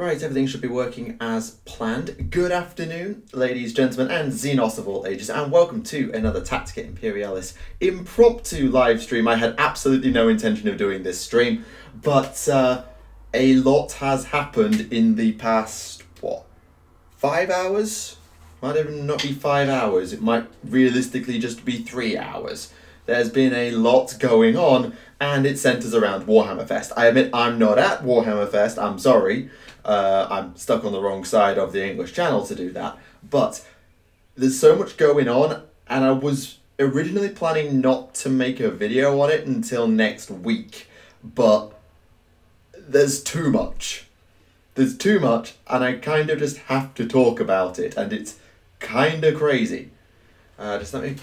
Right, everything should be working as planned. Good afternoon, ladies, gentlemen, and Xenos of all ages, and welcome to another Tactica Imperialis impromptu live stream. I had absolutely no intention of doing this stream, but a lot has happened in the past, 5 hours? Might even not be 5 hours, it might realistically just be 3 hours. There's been a lot going on, and it centres around Warhammer Fest. I admit I'm not at Warhammer Fest, I'm sorry. I'm stuck on the wrong side of the English channel to do that. But there's so much going on, and I was originally planning not to make a video on it until next week. But there's too much. There's too much, and I kind of just have to talk about it, and it's kind of crazy. Just let me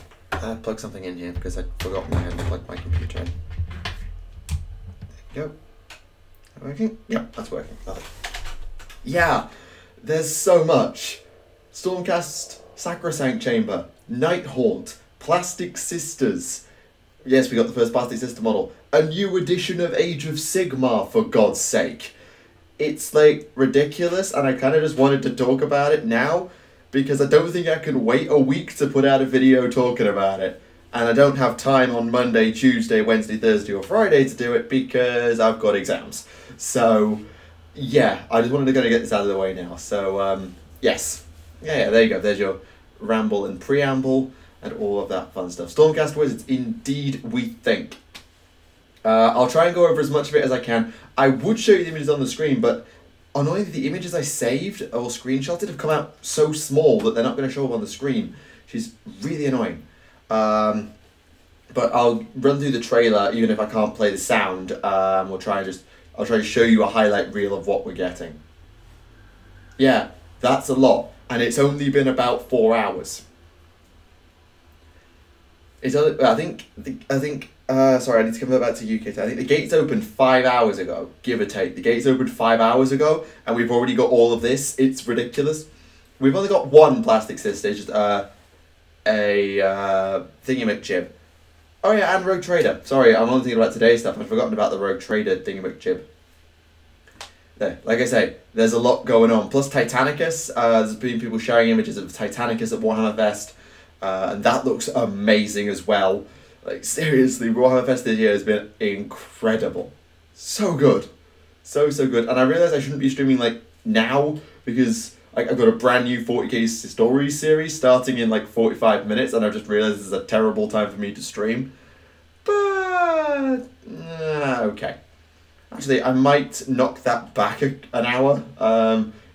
plug something in here, because I'd forgotten I hadn't plugged my computer in. There you go. That working? Yep, that's working. Lovely. Yeah, there's so much. Stormcast Sacrosanct Chamber, Night Haunt, Plastic Sisters. Yes, we got the first Plastic Sister model. A new edition of Age of Sigmar, for God's sake. It's like ridiculous, and I kind of just wanted to talk about it now because I don't think I can wait a week to put out a video talking about it. And I don't have time on Monday, Tuesday, Wednesday, Thursday or Friday to do it because I've got exams. So yeah, I just wanted to kind of get this out of the way now. So yes, yeah, there you go. There's your ramble and preamble and all of that fun stuff. Stormcast Wizards, indeed we think. I'll try and go over as much of it as I can. I would show you the images on the screen, but annoyingly the images I saved or screenshotted have come out so small that they're not going to show up on the screen, which is really annoying. But I'll run through the trailer even if I can't play the sound. I'll try to show you a highlight reel of what we're getting. Yeah, that's a lot, and it's only been about 4 hours. It's only, I think. Sorry, I need to convert back to UK time. I think the gates opened 5 hours ago, give or take. The gates opened 5 hours ago, and we've already got all of this. It's ridiculous. We've only got one Plastic Sister, just a thingy-McJib. Oh yeah, and Rogue Trader. Sorry, I'm only thinking about today's stuff. I've forgotten about the Rogue Trader thingy-McJib. There, like I say, there's a lot going on. Plus Titanicus, there's been people sharing images of Titanicus at Warhammer Fest, and that looks amazing as well. Like seriously, Warhammer Fest this year has been incredible. So good. So good. And I realise I shouldn't be streaming like now, because I've got a brand new 40k stories series starting in like 45 minutes, and I've just realised this is a terrible time for me to stream. But okay. Actually, I might knock that back an hour.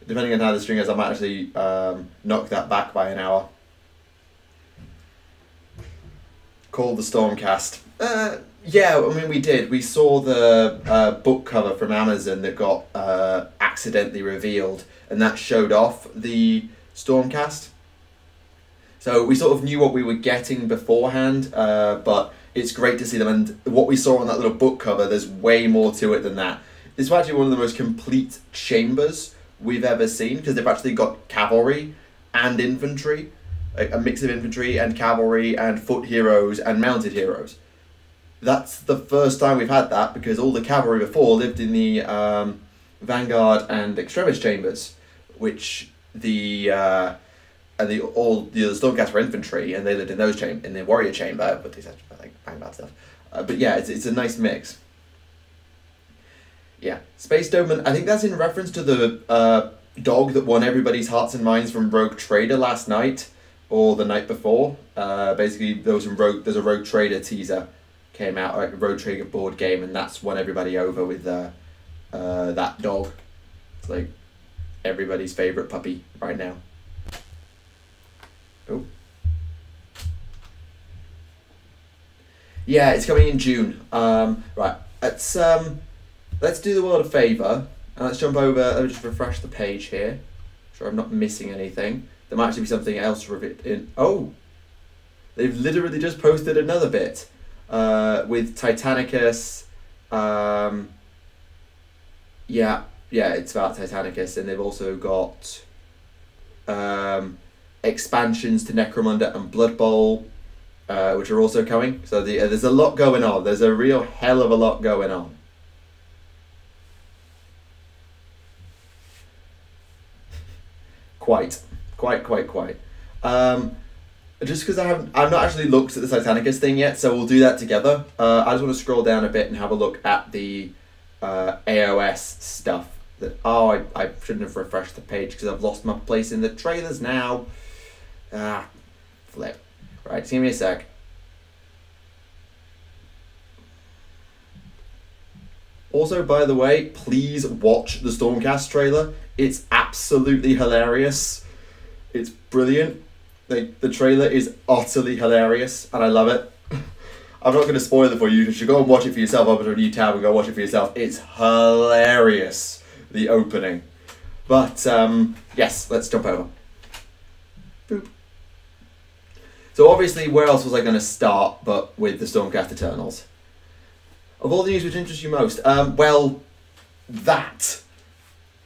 Depending on how the stream goes, I might actually knock that back by an hour. Called the Stormcast. Yeah, I mean we did. We saw the book cover from Amazon that got accidentally revealed, and that showed off the Stormcast. So we sort of knew what we were getting beforehand, but it's great to see them. And what we saw on that little book cover, there's way more to it than that. It's actually one of the most complete chambers we've ever seen, because they've actually got cavalry and infantry, like a mix of infantry and cavalry and foot heroes and mounted heroes. That's the first time we've had that, because all the cavalry before lived in the Vanguard and Extremis chambers, which the other Stormcast were infantry, and they lived in those in the warrior chamber, but they said like bang bad stuff. But yeah, it's a nice mix. Yeah, Space Doman. I think that's in reference to the dog that won everybody's hearts and minds from Rogue Trader last night or the night before. Basically, there's a Rogue Trader teaser came out, like a Rogue Trader board game, and that's won everybody over with that dog. It's like everybody's favorite puppy right now. Oh. Yeah, it's coming in June. Right, let's do the world a favour, and let's jump over. Let me just refresh the page here. Sure, I'm not missing anything. There might actually be something else in. Oh, they've literally just posted another bit with Titanicus. Yeah, it's about Titanicus, and they've also got expansions to Necromunda and Blood Bowl, which are also coming. So there's a lot going on. There's a real hell of a lot going on. Quite. Just because I've not actually looked at the Titanicus thing yet, so we'll do that together. I just want to scroll down a bit and have a look at the AOS stuff. I shouldn't have refreshed the page because I've lost my place in the trailers now. Flip. Right, just give me a sec. Also, by the way, please watch the Stormcast trailer. It's absolutely hilarious. It's brilliant. The trailer is utterly hilarious, and I love it. I'm not going to spoil it for you. You should go and watch it for yourself. Open a new tab and go watch it for yourself. It's hilarious, the opening. But, yes, let's jump over. Boop. So obviously, where else was I going to start but with the Stormcast Eternals? Of all the news which interests you most? Well, that.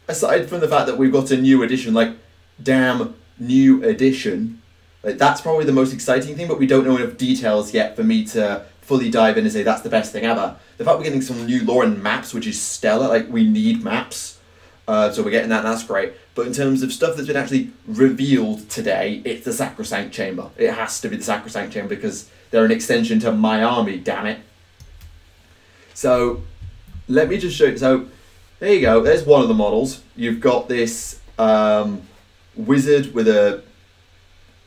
Aside from the fact that we've got a new edition, like, damn new edition, like, that's probably the most exciting thing, but we don't know enough details yet for me to fully dive in and say that's the best thing ever. The fact we're getting some new lore and maps, which is stellar, like, we need maps, so we're getting that, and that's great. But in terms of stuff that's been actually revealed today, it's the Sacrosanct Chamber. It has to be the Sacrosanct Chamber because they're an extension to my army, damn it. So, let me just show you. So, there you go. There's one of the models. You've got this wizard with a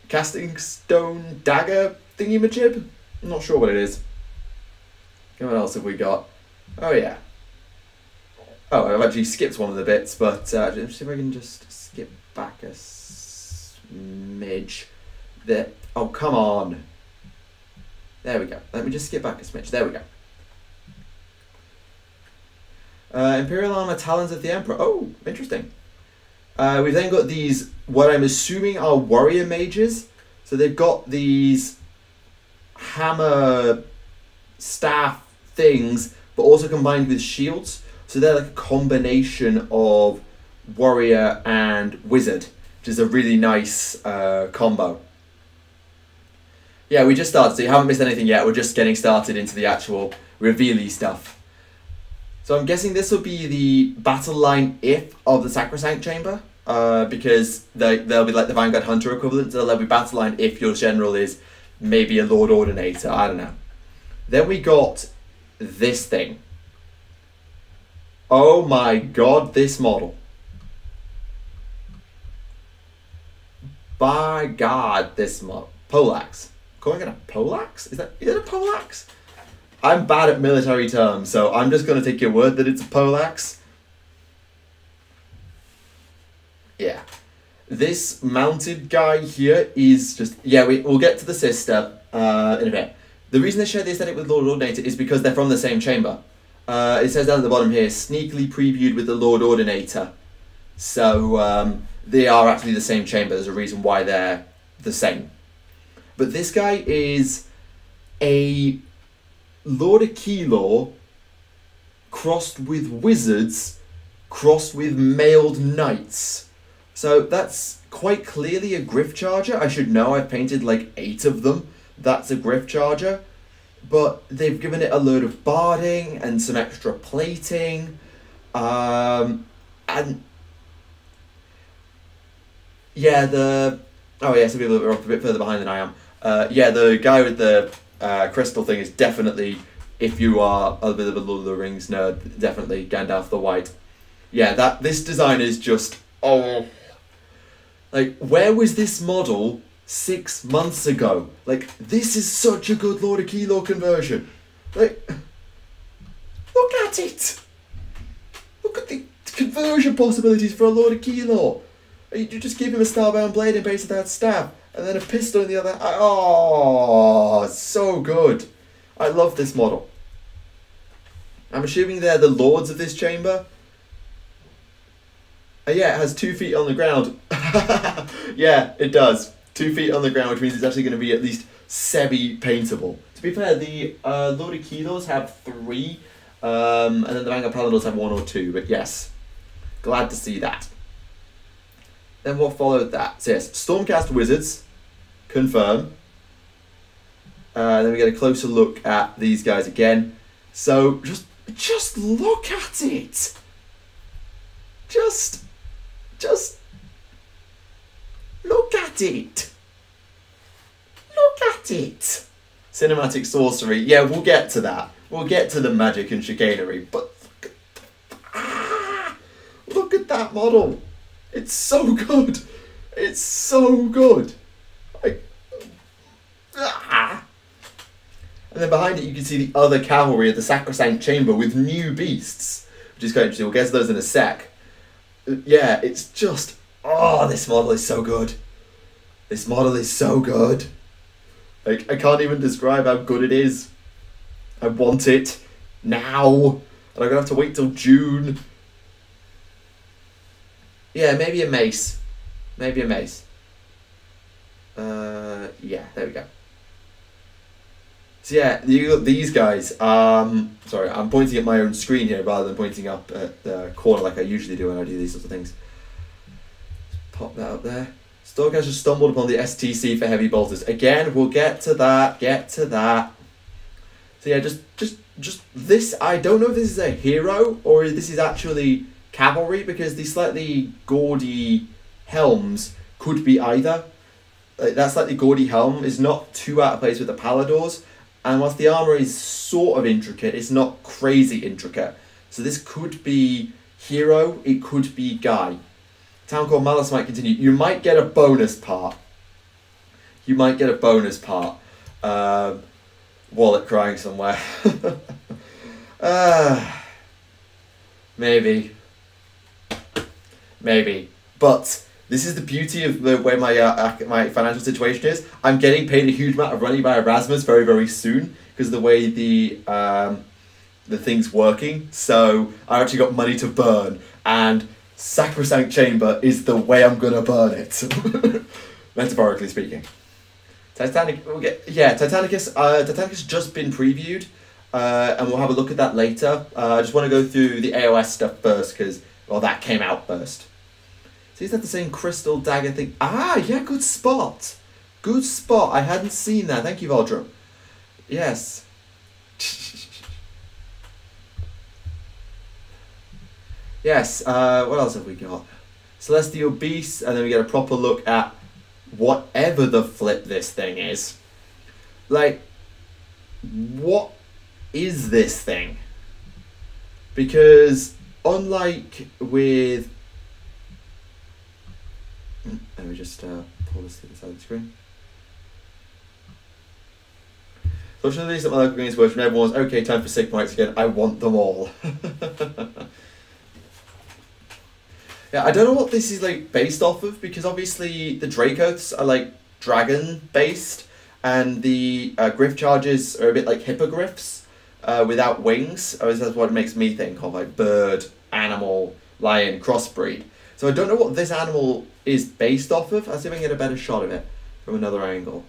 casting stone dagger thingy-majib. I'm not sure what it is. What else have we got? Oh, yeah. Oh, I've actually skipped one of the bits, but let's see if I can just skip back a smidge. There. Oh, come on. There we go. Let me just skip back a smidge. There we go. Imperial Armor Talons of the Emperor. Oh, interesting. We've then got these, what I'm assuming are warrior mages. So they've got these hammer staff things, but also combined with shields. So they're like a combination of warrior and wizard, which is a really nice combo. Yeah, we just started, so you haven't missed anything yet. We're just getting started into the actual reveal-y stuff. So I'm guessing this will be the battle line if of the Sacrosanct Chamber, because they'll be like the Vanguard Hunter equivalent, so they'll be battle line if your general is maybe a Lord Ordinator, I don't know. Then we got this thing. Oh my god, this model. By god, this model. Polax. Calling it a Polax? Is it a Polax? I'm bad at military terms, so I'm just going to take your word that it's a Polax. Yeah. This mounted guy here is just... Yeah, we'll get to the sister in a bit. The reason they share the aesthetic with Lord Ordinator is because they're from the same chamber. It says down at the bottom here, sneakily previewed with the Lord Ordinator. So they are actually the same chamber. There's a reason why they're the same. But this guy is a Lord Aquilor crossed with wizards, crossed with mailed knights. So that's quite clearly a Griff Charger. I should know, I've painted like 8 of them. That's a Griff Charger. But they've given it a load of barding and some extra plating. And yeah, oh yeah, some people are a bit further behind than I am. Yeah, the guy with the crystal thing is definitely, if you are a bit of a Lord of the Rings nerd, definitely Gandalf the White. Yeah, this design is just, oh. Like, where was this model 6 months ago? Like, this is such a good Lord Aquilor conversion. Like, look at it. Look at the conversion possibilities for a Lord Aquilor. You just give him a starbound blade and base of that staff, and then a pistol in the other. Oh, so good. I love this model. I'm assuming they're the lords of this chamber. Yeah, it has 2 feet on the ground. Yeah, it does. 2 feet on the ground, which means it's actually going to be at least semi-paintable. To be fair, the Lord Aquilors have 3, and then the Vanguard Paladins have 1 or 2, but yes. Glad to see that. Then what followed that? So yes, Stormcast Wizards, confirm. Then we get a closer look at these guys again. So just look at it. Just at it. Look at it. Cinematic sorcery. Yeah, we'll get to that. We'll get to the magic and chicanery. But look at that model. It's so good. It's so good. And then behind it you can see the other cavalry of the Sacrosanct Chamber with new beasts, which is quite interesting. We'll get to those in a sec. Yeah, it's just... Oh, this model is so good. This model is so good. Like, I can't even describe how good it is. I want it now. And I'm going to have to wait till June. Yeah, maybe a mace. Maybe a mace. Yeah, there we go. So yeah, these guys, sorry, I'm pointing at my own screen here rather than pointing up at the corner like I usually do when I do these sorts of things. Just pop that up there. Stormcast just stumbled upon the STC for heavy bolters. Again, we'll get to that, So yeah, just this, I don't know if this is a hero or if this is actually cavalry, because the slightly gaudy helms could be either. That slightly gaudy helm is not too out of place with the Paladors, and whilst the armour is sort of intricate, it's not crazy intricate. So this could be hero, it could be guy. Town Called Malice might continue. You might get a bonus part. Wallet crying somewhere. Maybe. But this is the beauty of the way my financial situation is. I'm getting paid a huge amount of money by Erasmus very, very soon because of the way the thing's working. So I actually got money to burn, and Sacrosanct Chamber is the way I'm gonna burn it. Metaphorically speaking. Titanic, Titanicus just been previewed, and we'll have a look at that later. I just want to go through the AOS stuff first because, well, that came out first. So is that the same crystal dagger thing? Ah, yeah, good spot. I hadn't seen that. Thank you, Valdrum. Yes. Yes, what else have we got? Celestial Beast, and then we get a proper look at whatever the flip this thing is. Like, what is this thing? Because unlike with... Let me just pull this to the side of the screen. So I'm sure these at my local games version, everyone's okay, time for sick mics again. I want them all. Yeah, I don't know what this is like based off of, because obviously the Dracoths are like dragon based, and the Griff charges are a bit like hippogriffs without wings. Or that's what it makes me think of, like bird, animal, lion, crossbreed. So I don't know what this animal is based off of. I'll see if I can get a better shot of it from another angle.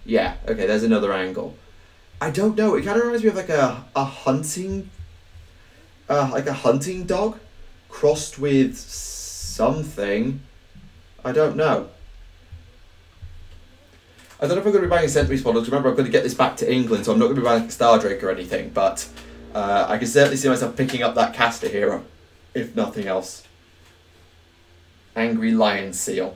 Yeah, okay, there's another angle. I don't know, it kind of reminds me of like a hunting dog crossed with something. I don't know. I don't know if I'm going to be buying a Centaur's model. Remember, I'm going to get this back to England, so I'm not going to be buying a Star Drake or anything, but I can certainly see myself picking up that caster hero, if nothing else. Angry Lion Seal.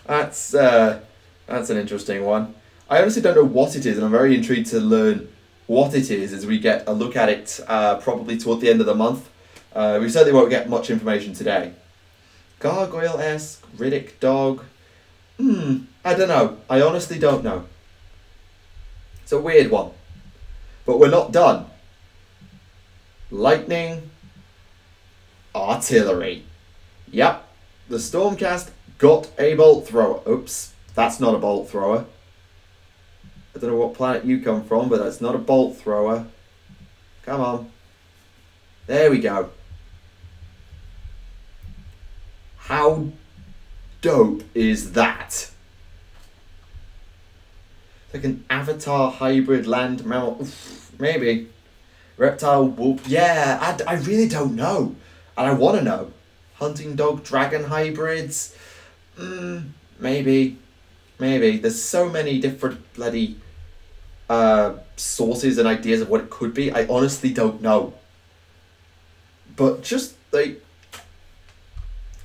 That's an interesting one. I honestly don't know what it is, and I'm very intrigued to learn what it is as we get a look at it probably toward the end of the month. We certainly won't get much information today. Gargoyle-esque, Riddick dog. I don't know. I honestly don't know. It's a weird one. But we're not done. Lightning. Artillery. Yep. The Stormcast got a bolt thrower. Oops. That's not a bolt thrower. I don't know what planet you come from, but that's not a bolt thrower. Come on. There we go. How dope is that? It's like an avatar hybrid land mammal. Oof, maybe. Reptile, wolf. Yeah, I really don't know. And I want to know. Hunting dog, dragon hybrids. Maybe. There's so many different bloody sources and ideas of what it could be. I honestly don't know. But just like...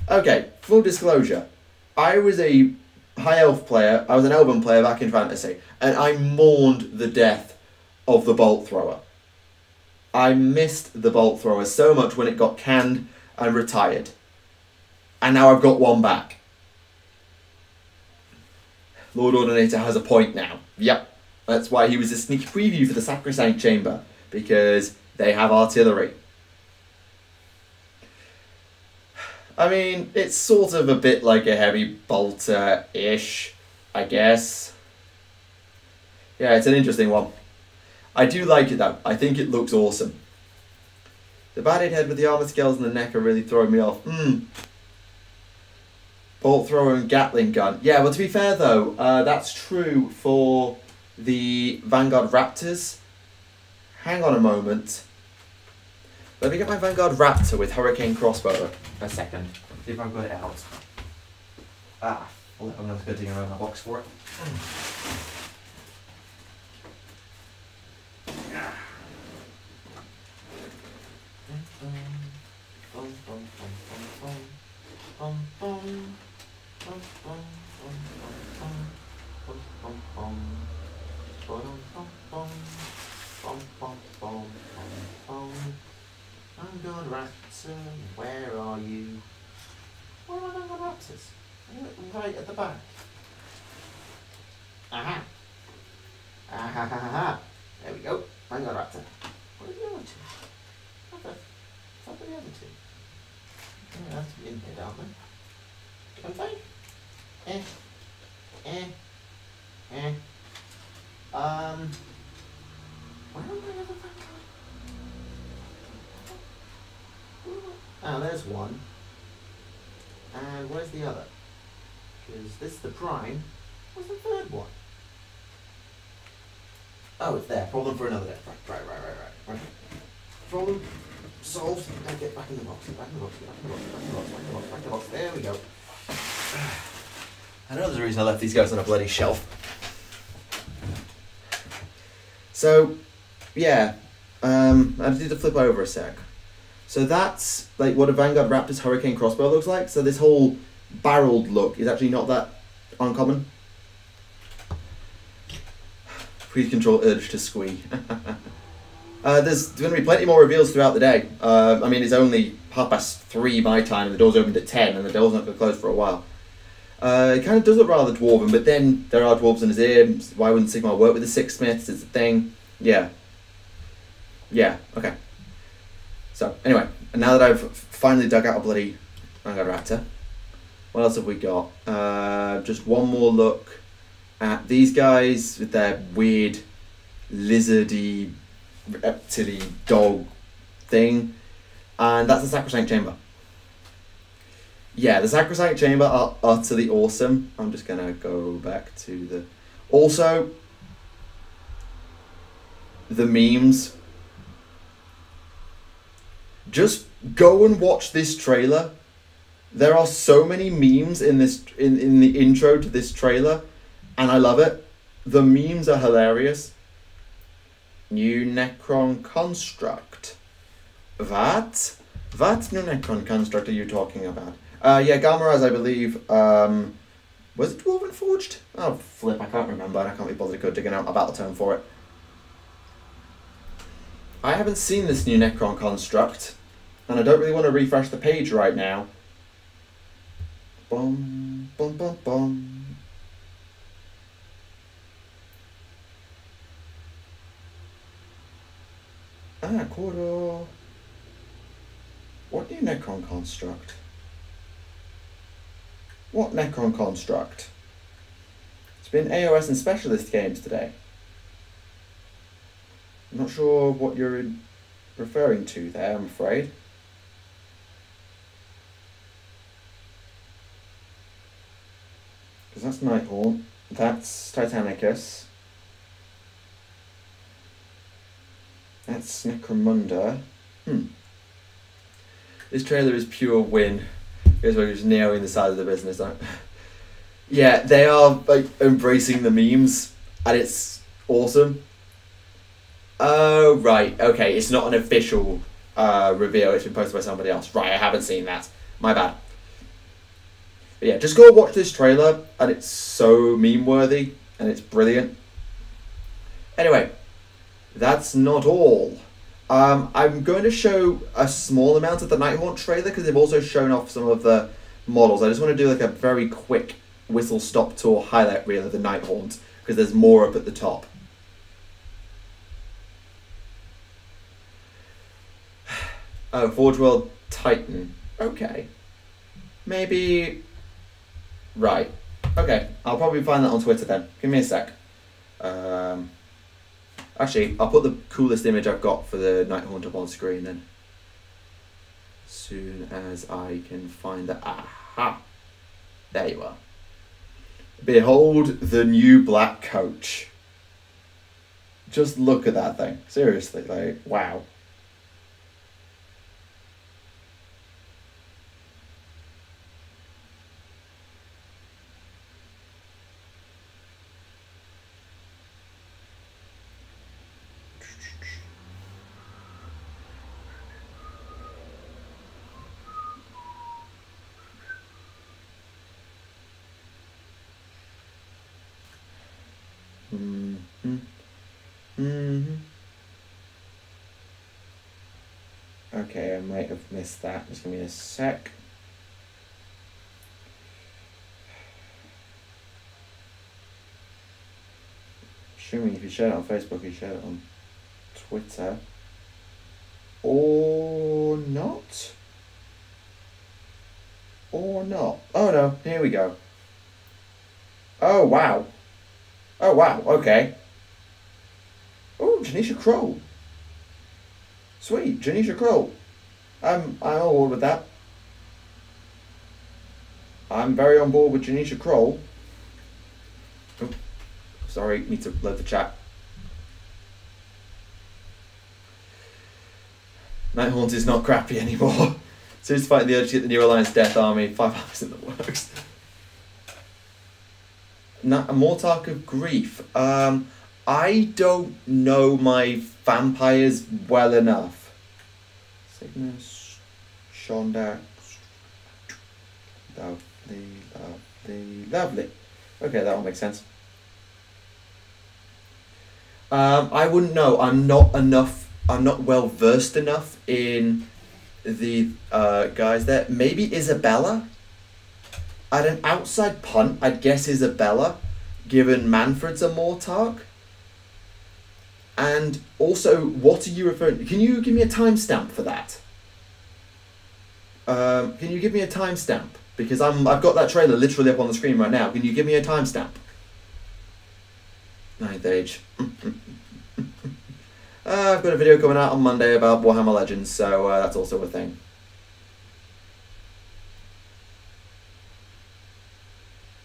Okay, full disclosure. I was a high elf player, I was an elven player back in Fantasy, and I mourned the death of the bolt thrower. I missed the bolt thrower so much when it got canned and retired. And now I've got one back. Lord Ordinator has a point now. Yep. That's why he was a sneak preview for the Sacrosanct Chamber. Because they have artillery. I mean, it's sort of a bit like a heavy bolter-ish, I guess. Yeah, it's an interesting one. I do like it though. I think it looks awesome. The batted head with the armor scales and the neck are really throwing me off. Bolt thrower and Gatling gun. Yeah, well to be fair though, that's true for the Vanguard Raptors. Hang on a moment. Let me get my Vanguard Raptor with Hurricane Crossbow. A second. See if I've got it out. Ah, well, I'm going to go digging around my box for it. Vanguard Raptor, where are you? Where are my Vanguard Raptors? Right at the back. Aha! Aha ha ha ha! There we go. Vanguard Raptor. What are the other two? What the fuck are the other two? They have to be in here, aren't they? Don't they? Where are my other Vanguard? Oh, there's one. And where's the other? Because this is the prime. Where's the third one? Oh, it's there. Problem for another day. Right. Problem solved. Now get back in the box. Back in the box. Back in the box. There we go. I know there's a reason I left these guys on a bloody shelf. So, yeah. I just need to flip over a sec. So that's like what a Vanguard Raptor's Hurricane Crossbow looks like. So this whole barreled look is actually not that uncommon. Please control urge to squee. There's going to be plenty more reveals throughout the day. I mean, it's only 3:30 my time, and the door's opened at 10, and the door's not going to close for a while. It kind of does look rather dwarven, but then there are dwarves in his ear. Why wouldn't Sigmar work with the Six Smiths? It's a thing. Yeah, okay. So, anyway, and now that I've finally dug out a bloody Vanguard Raptor, what else have we got? Just one more look at these guys with their weird lizardy, reptily dog thing. And that's the Sacrosanct Chamber. Yeah, the Sacrosanct Chamber are utterly awesome. I'm just going to go back to the... Also, the memes... Just go and watch this trailer. There are so many memes in this in the intro to this trailer, and I love it. The memes are hilarious. New Necron construct. What new Necron construct are you talking about? Yeah, Galmaraz, I believe. Was it Dwarven Forged? Oh flip, I can't remember. I can't be bothered to go digging out a battle tome for it. I haven't seen this new Necron construct, and I don't really want to refresh the page right now. Bum, bum, bum, bum. Corridor. What new Necron construct? What Necron construct? It's been AOS and Specialist games today. I'm not sure what you're referring to there, I'm afraid. Because that's Nighthorn, that's Titanicus, that's Necromunda. This trailer is pure win. Here's where he's nailing the side of the business. Yeah, they are like embracing the memes, and it's awesome. Oh, right, okay, it's not an official reveal, it's been posted by somebody else. Right, I haven't seen that. My bad. But yeah, just go watch this trailer, and it's so meme-worthy, and it's brilliant. Anyway, that's not all. I'm going to show a small amount of the Nighthaunt trailer, because they've also shown off some of the models. I just want to do like a very quick whistle-stop tour highlight reel of the Nighthaunt, because there's more up at the top. Oh, Forge World Titan. Okay. Maybe... Right. Okay, I'll probably find that on Twitter then. Give me a sec. Actually, I'll put the coolest image I've got for the Nighthaunt up on screen then. As soon as I can find that. Aha! There you are. Behold the new black coach. Just look at that thing. Seriously, like, wow. Okay, I might have missed that. Just give me a sec. Assuming if you share it on Facebook, you share it on Twitter. Or not? Or not? Oh no, here we go. Oh wow. Oh wow, okay. Oh, Janisha Kroll. Sweet, Janisha Kroll. I'm on board with that. I'm very on board with Janisha Kroll. Oh, sorry, need to load the chat. Nighthaunt is not crappy anymore. Serious fighting the urge to get the New Alliance Death Army. 5 hours in the works. A Mortarch of Grief. I don't know my vampires well enough. Cygnus, Shonda. Lovely, lovely, lovely. Okay, that one makes sense. I wouldn't know. I'm not well versed enough in the guys there. Maybe Isabella? At an outside punt, I'd guess Isabella, given Manfred's a Mortarch. And also, what are you referring to? Can you give me a timestamp for that? Can you give me a timestamp? Because I've got that trailer literally up on the screen right now. Can you give me a timestamp? Ninth Age. I've got a video coming out on Monday about Warhammer Legends, so that's also a thing.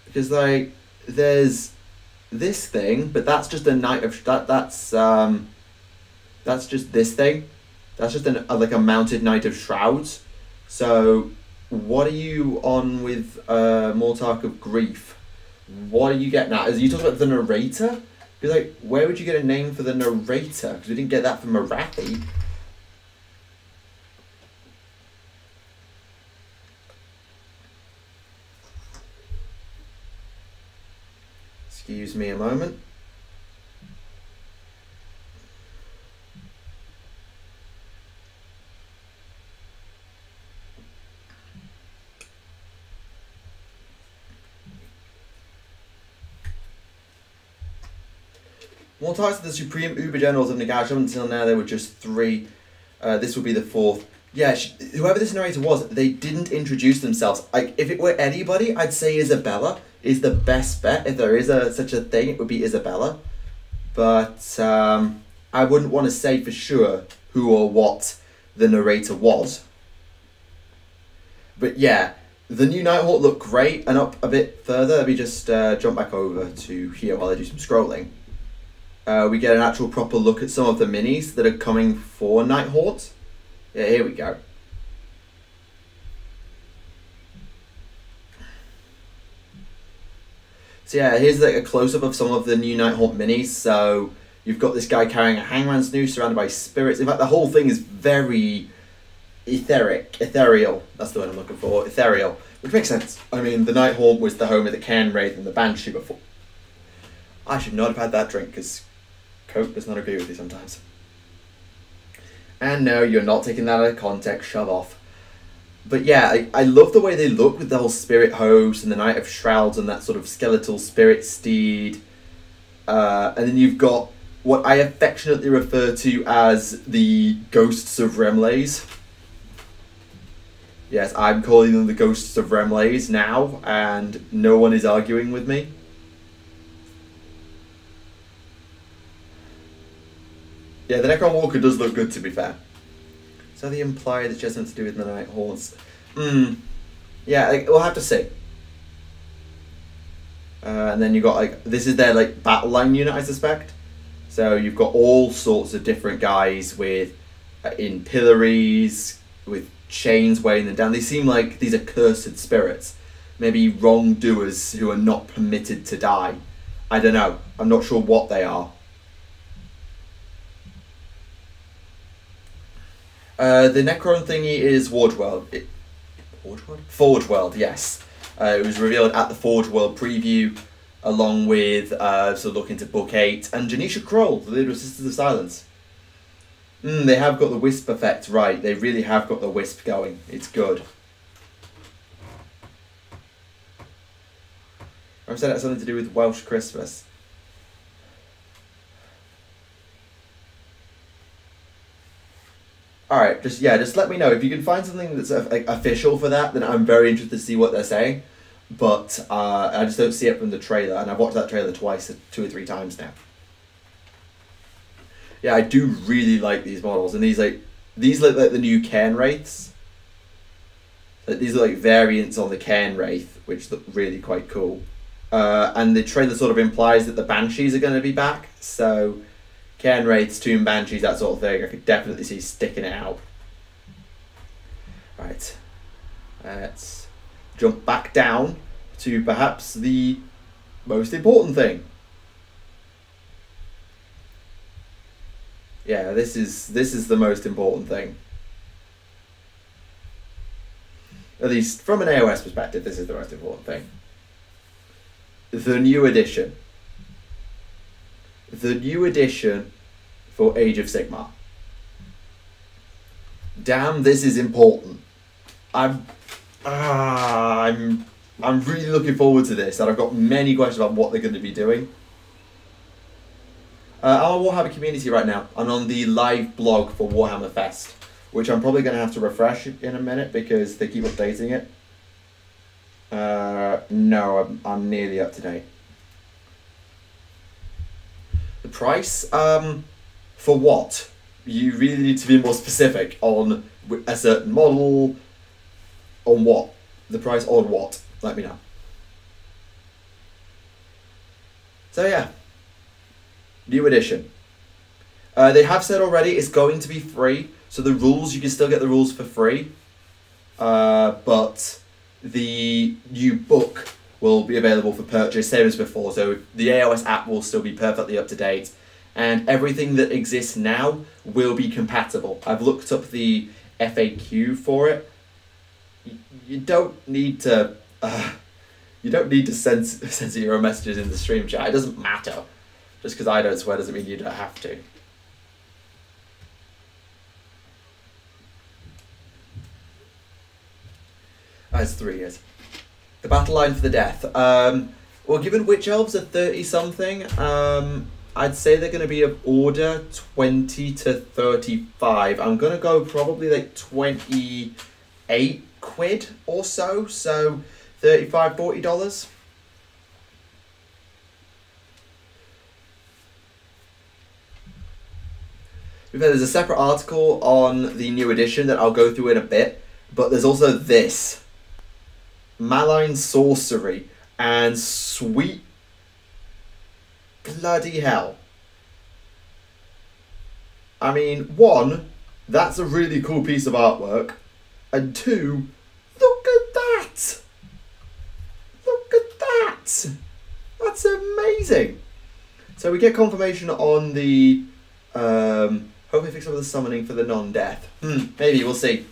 Because like, there's this thing, but that's just a Knight of that's just this thing. That's just like a mounted Knight of Shrouds. So what are you on with Mortarch of Grief? What are you getting at? Are you talking about the narrator? Because like, where would you get a name for the narrator? Because we didn't get that from Marathi. Excuse me a moment. Mortarchs are the supreme uber generals of Nagash. Up until now, there were just 3. This would be the 4th. Yeah, whoever this narrator was, they didn't introduce themselves. Like, if it were anybody, I'd say Isabella is the best bet. If there is such a thing, it would be Isabella. But I wouldn't want to say for sure who or what the narrator was. But yeah, the new Nighthaunt looked great. And up a bit further, let me just jump back over to here while I do some scrolling. We get an actual proper look at some of the minis that are coming for Nighthaunt. Yeah, here we go. So yeah, here's like a close-up of some of the new Nighthaunt minis. So you've got this guy carrying a Hangman's Noose surrounded by spirits. In fact, the whole thing is very ethereal. That's the word I'm looking for. Ethereal, which makes sense. I mean, the Nighthaunt was the home of the Cairn Wraith and the Banshee before. I should not have had that drink because Coke does not agree with you sometimes. And no, you're not taking that out of context. Shove off. But yeah, I love the way they look with the whole spirit host and the Knight of Shrouds and that sort of skeletal spirit steed. And then you've got what I affectionately refer to as the Ghosts of Remlays. Yes, I'm calling them the Ghosts of Remlays now, and no one is arguing with me. Yeah, the Necron Walker does look good, to be fair. So they imply that she has something to do with the Night Haunts. Yeah, we'll have to see. And then you've got, like, this is their, like, battle line unit, I suspect. So you've got all sorts of different guys with, in pillories, with chains weighing them down. They seem like these are cursed spirits. Maybe wrongdoers who are not permitted to die. I don't know. I'm not sure what they are. The Necron thingy is Forge World. Forge World, yes. It was revealed at the Forge World preview, along with so look into Book 8 and Janisha Kroll, the leader of Sisters of Silence. They have got the Wisp effect right. They really have got the Wisp going. It's good. I said it has something to do with Welsh Christmas. Alright, just let me know. If you can find something that's like, official for that, then I'm very interested to see what they're saying. But I just don't see it from the trailer, and I've watched that trailer twice, 2 or 3 times now. Yeah, I do really like these models, and these look like the new Cairn Wraiths. Like, these are like variants on the Cairn Wraith, which look really quite cool. And the trailer sort of implies that the Banshees are going to be back, so Cairn Wraiths, Tomb Banshees, that sort of thing, I could definitely see sticking it out. Right, let's jump back down to perhaps the most important thing. Yeah, this is the most important thing. At least from an AOS perspective, this is the most important thing. The new edition. The new edition for Age of Sigmar. Damn, this is important. I'm really looking forward to this, and I've got many questions about what they're going to be doing. I'm on Warhammer Community right now. I'm on the live blog for Warhammer Fest, which I'm probably going to have to refresh in a minute because they keep updating it. No, I'm nearly up to date. The price? For what? You really need to be more specific on a certain model. On what? The price on what? Let me know. So yeah. New edition. They have said already it's going to be free. So the rules, you can still get the rules for free. But the new book will be available for purchase, same as before. So the AOS app will still be perfectly up to date. And everything that exists now will be compatible. I've looked up the FAQ for it. You don't need to censor your own messages in the stream chat. It doesn't matter. Just because I don't swear doesn't mean you don't have to. It's 3 years. The battle line for the death. Well, given Witch Elves are 30-something, I'd say they're going to be of order 20 to 35. I'm going to go probably like 28 quid or so. So $35, $40. There's a separate article on the new edition that I'll go through in a bit, but there's also this. Malign Sorcery, and sweet bloody hell. I mean, 1, that's a really cool piece of artwork, and 2, look at that! Look at that! That's amazing! So we get confirmation on the hopefully fix up the summoning for the non-death. Maybe, we'll see.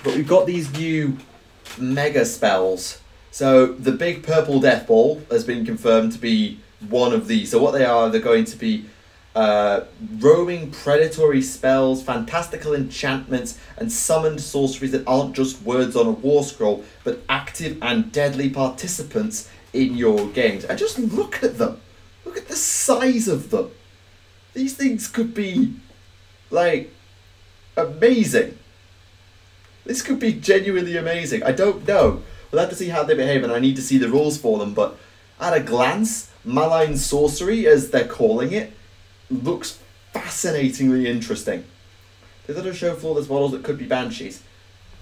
But we've got these new mega spells. So the big purple death ball has been confirmed to be one of these. So what they are, they're going to be roaming predatory spells, fantastical enchantments, and summoned sorceries that aren't just words on a war scroll, but active and deadly participants in your games. And just look at them. Look at the size of them. These things could be, like, amazing. This could be genuinely amazing. I don't know. We'll have to see how they behave, and I need to see the rules for them, but at a glance, malign sorcery, as they're calling it, looks fascinatingly interesting. They thought to show flawless models that could be banshees.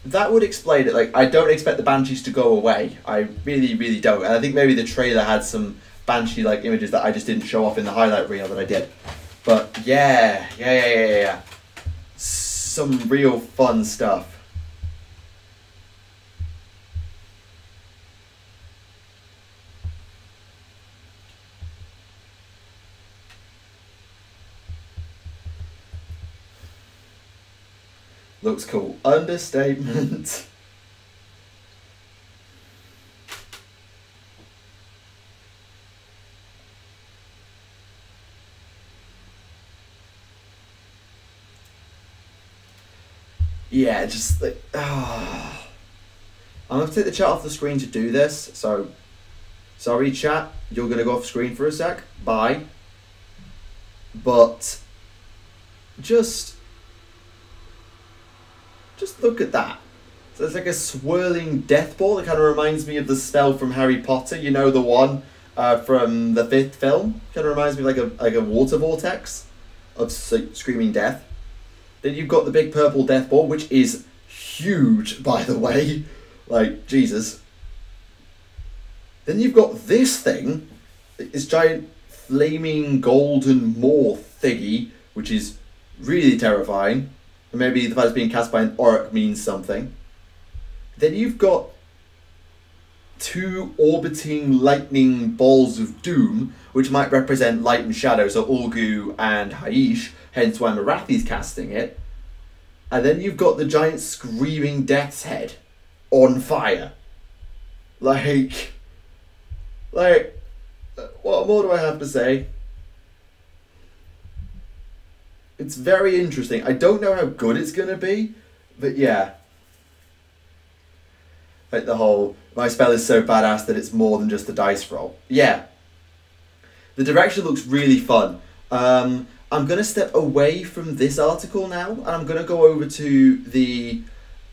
That would explain it. Like, I don't expect the banshees to go away. I really, really don't. And I think maybe the trailer had some banshee-like images that I just didn't show off in the highlight reel that I did. But yeah. Some real fun stuff. Looks cool. Understatement. Yeah, just like, I'm going to take the chat off the screen to do this, so sorry chat, you're going to go off screen for a sec, bye. But just look at that. So it's like a swirling death ball. It kind of reminds me of the spell from Harry Potter, you know, the one from the 5th film. Kind of reminds me of like a water vortex of screaming death. Then you've got the big purple death ball, which is huge, by the way. Like, Jesus. Then you've got this thing, this giant flaming golden maw thingy, which is really terrifying. And maybe the fact it's being cast by an orc means something. Then you've got 2 orbiting lightning balls of doom, which might represent light and shadow, so Ulgu and Haish, hence why Marathi's casting it. And then you've got the giant screaming death's head on fire. Like, what more do I have to say? It's very interesting. I don't know how good it's going to be, but yeah. Like the whole, my spell is so badass that it's more than just a dice roll. Yeah. The direction looks really fun. I'm going to step away from this article now, and I'm going to go over to the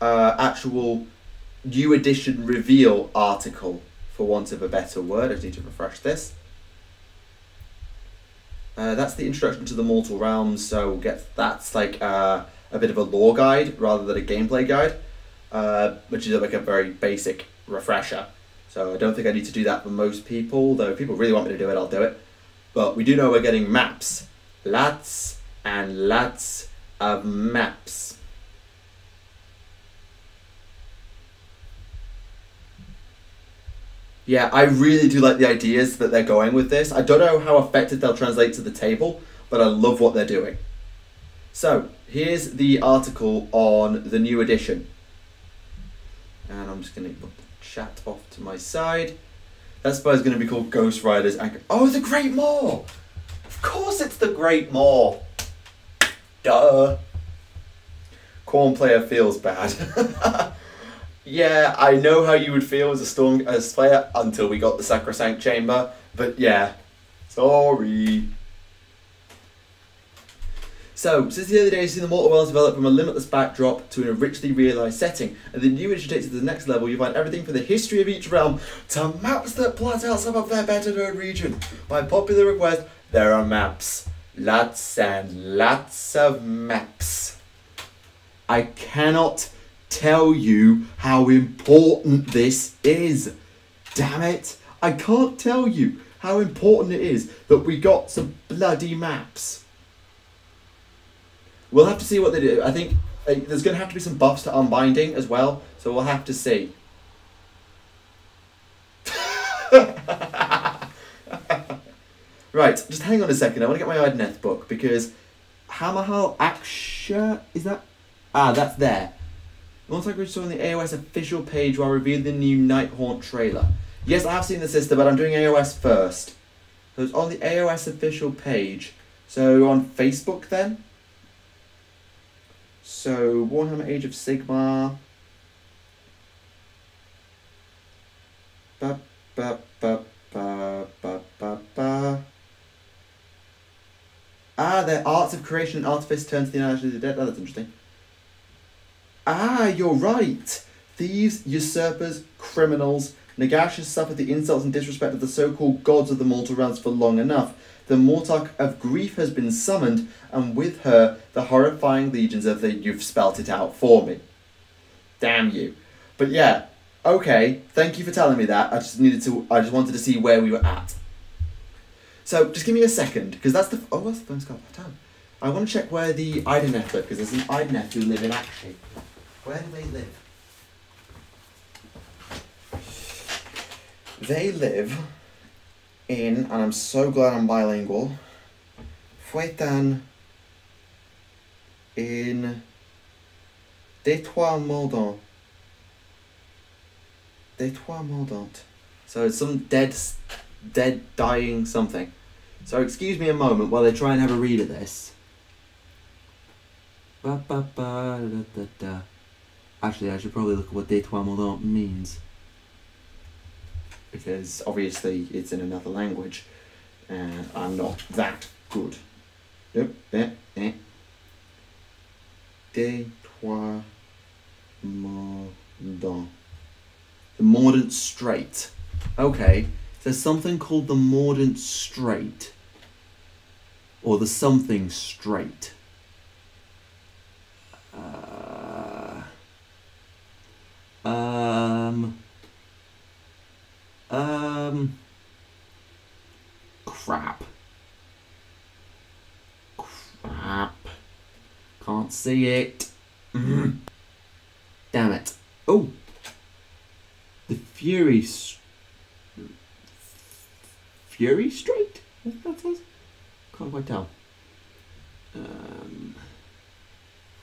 actual new edition reveal article, for want of a better word. I just need to refresh this. That's the introduction to the Mortal Realms, so that's like a bit of a lore guide rather than a gameplay guide, which is like a very basic refresher. So I don't think I need to do that for most people, though if people really want me to do it, I'll do it. But we do know we're getting maps. Lots and lots of maps. Yeah, I really do like the ideas that they're going with this. I don't know how effective they'll translate to the table, but I love what they're doing. So, here's the article on the new edition. And I'm just going to put the chat off to my side. That spell is going to be called Ghost Riders. Oh, the Great Maw! Of course it's the Great Maw! Duh! Corn player feels bad. Yeah, I know how you would feel as a Storm player until we got the Sacrosanct Chamber, but yeah, sorry. So, since the early days, seen the Mortal Worlds develop from a limitless backdrop to a richly realised setting, and the new edition takes it to the next level. You find everything from the history of each realm to maps that plot out some of their better known region. By popular request, there are maps. Lots and lots of maps. I cannot tell you how important this is. Damn it. I can't tell you how important it is that we got some bloody maps. We'll have to see what they do. I think there's going to have to be some buffs to Unbinding as well, so we'll have to see. Right, just hang on a second. I want to get my Idoneth book because Hammerhal Aksha, is that? Ah, that's there. Looks like we saw on the AOS official page while revealing the new Nighthaunt trailer. Yes, I have seen the sister, but I'm doing AOS first. So it's on the AOS official page. So on Facebook then? So Warhammer Age of Sigmar. Ba ba ba ba ba ba ba. Ah, their arts of creation and artifice turn to the analogy of the dead. Oh, that's interesting. Ah, you're right. Thieves, usurpers, criminals. Nagash has suffered the insults and disrespect of the so-called gods of the mortal realms for long enough. The Mortarch of Grief has been summoned, and with her, the horrifying legions of the... You've spelt it out for me. Damn you. But yeah, okay, thank you for telling me that. I just wanted to see where we were at. So, just give me a second, because that's the... Oh, that's the phone's got time. I want to check where the Idoneth live, because there's an Idoneth who live in Actually. Where do they live? They live in, and I'm so glad I'm bilingual, Fuetan in Détroit-Mordant. Détroit-Mordant. So it's some dead, dying something. So excuse me a moment while they try and have a read of this. Ba ba ba da da da. Actually, I should probably look at what Détroit-Mordant means, because obviously it's in another language, and I'm not that good. Détroit-Mordant. The Mordant Strait. Okay, there's something called the Mordant Strait, or the something Strait. Crap. Can't see it. Damn it. Oh! The Fury Strait? That says? Can't quite tell.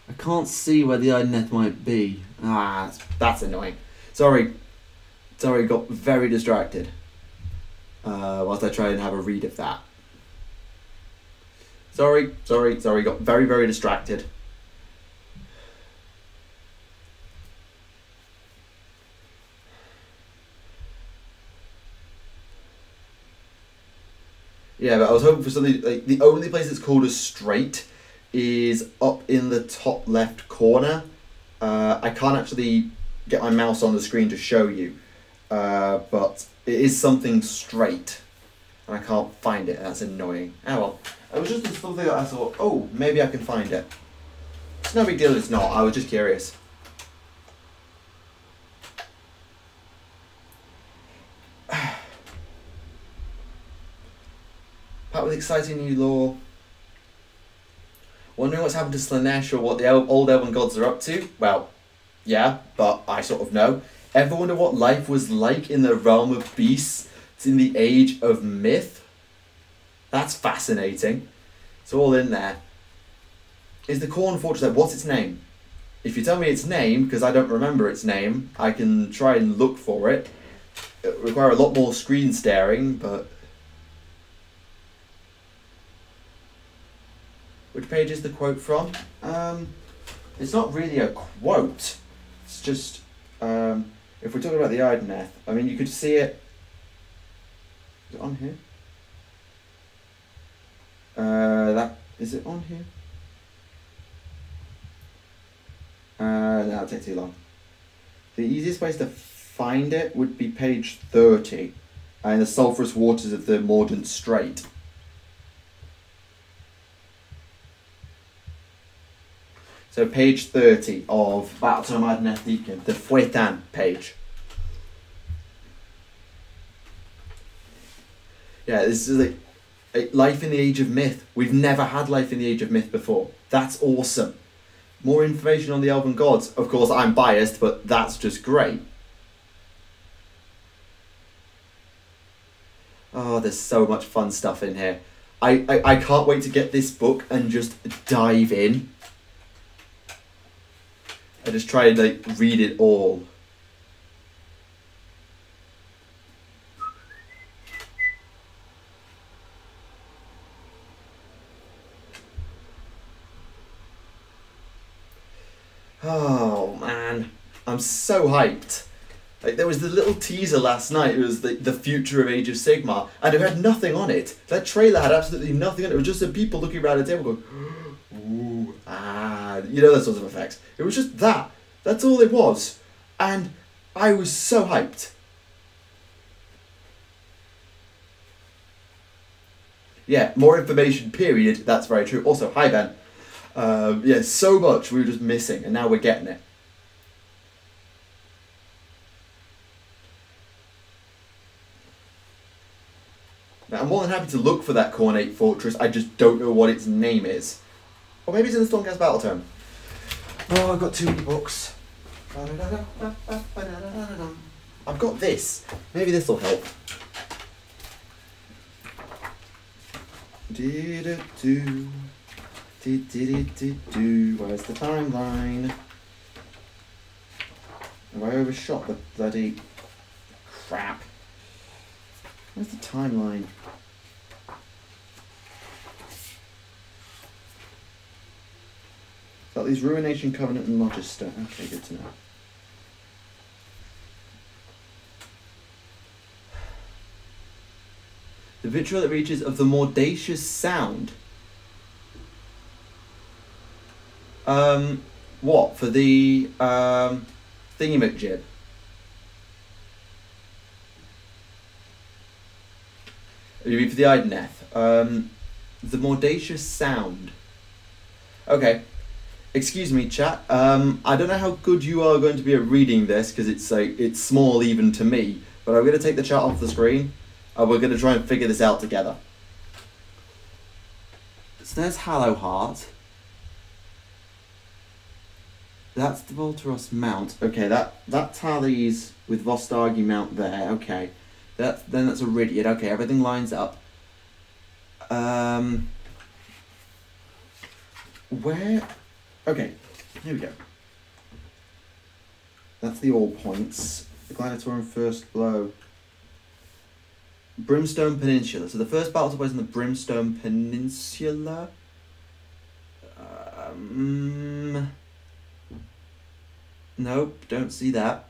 I can't see where the Idoneth might be. Ah, that's annoying. Sorry, got very distracted whilst I try and have a read of that. Sorry, got very, very distracted. Yeah, but I was hoping for something, like, the only place it's called a strait is up in the top left corner. I can't actually get my mouse on the screen to show you, but it is something straight, and I can't find it. That's annoying. Oh well, it was just something that I thought, oh, maybe I can find it. It's no big deal if it's not. I was just curious. Part with exciting new lore. Wondering what's happened to Slanesh or what the old elven gods are up to? Well, yeah, but I sort of know. Ever wonder what life was like in the realm of beasts in the age of myth? That's fascinating. It's all in there. Is the Khorne Fortress there? What's its name? If you tell me its name, because I don't remember its name, I can try and look for it. It would require a lot more screen staring, but... Which page is the quote from? It's not really a quote. It's just, if we're talking about the Idoneth, I mean, you could see it. Is it on here? Is it on here? No, that'll take too long. The easiest place to find it would be page 30, in the sulphurous waters of the Mordant Strait. So page 30 of Battle to Idoneth Deepkin, the Fuetan page. Yeah, this is like life in the Age of Myth. We've never had life in the Age of Myth before. That's awesome. More information on the Elven Gods. Of course, I'm biased, but that's just great. Oh, there's so much fun stuff in here. I can't wait to get this book and just dive in. I just try and like read it all. Oh man, I'm so hyped. Like there was the little teaser last night, it was the future of Age of Sigmar, and it had nothing on it. That trailer had absolutely nothing on it. It was just some people looking around a table going, ooh, ah, you know, those sorts of effects. It was just that. That's all it was. And I was so hyped. Yeah, more information, period. That's very true. Also, hi Ben. Yeah, so much we were just missing, and now we're getting it. Now, I'm more than happy to look for that Cornate Fortress, I just don't know what its name is. Or maybe it's in the Stormcast Battle Tome. Oh, I've got too many books. I've got this. Maybe this will help. Do-do-do. Do-do-do-do. Where's the timeline? Have I overshot the bloody crap? Where's the timeline? Got these Ruination Covenant and Logister. Okay, good to know. The vitriol that reaches of the mordacious sound. What? For the thingamajig? You mean for the Ideneth? The mordacious sound. Okay. Excuse me, chat. I don't know how good you are going to be at reading this because it's small even to me. But I'm going to take the chat off the screen. We're going to try and figure this out together. So there's Hallowheart. That's the Volteros Mount. Okay, that tallies with Vostargi Mount there. Okay, then that's Iridiad. Okay, everything lines up. Where? Okay, here we go. That's the all points. The Gladiator and First Blow. Brimstone Peninsula. So the first battle took place in the Brimstone Peninsula. Nope, don't see that.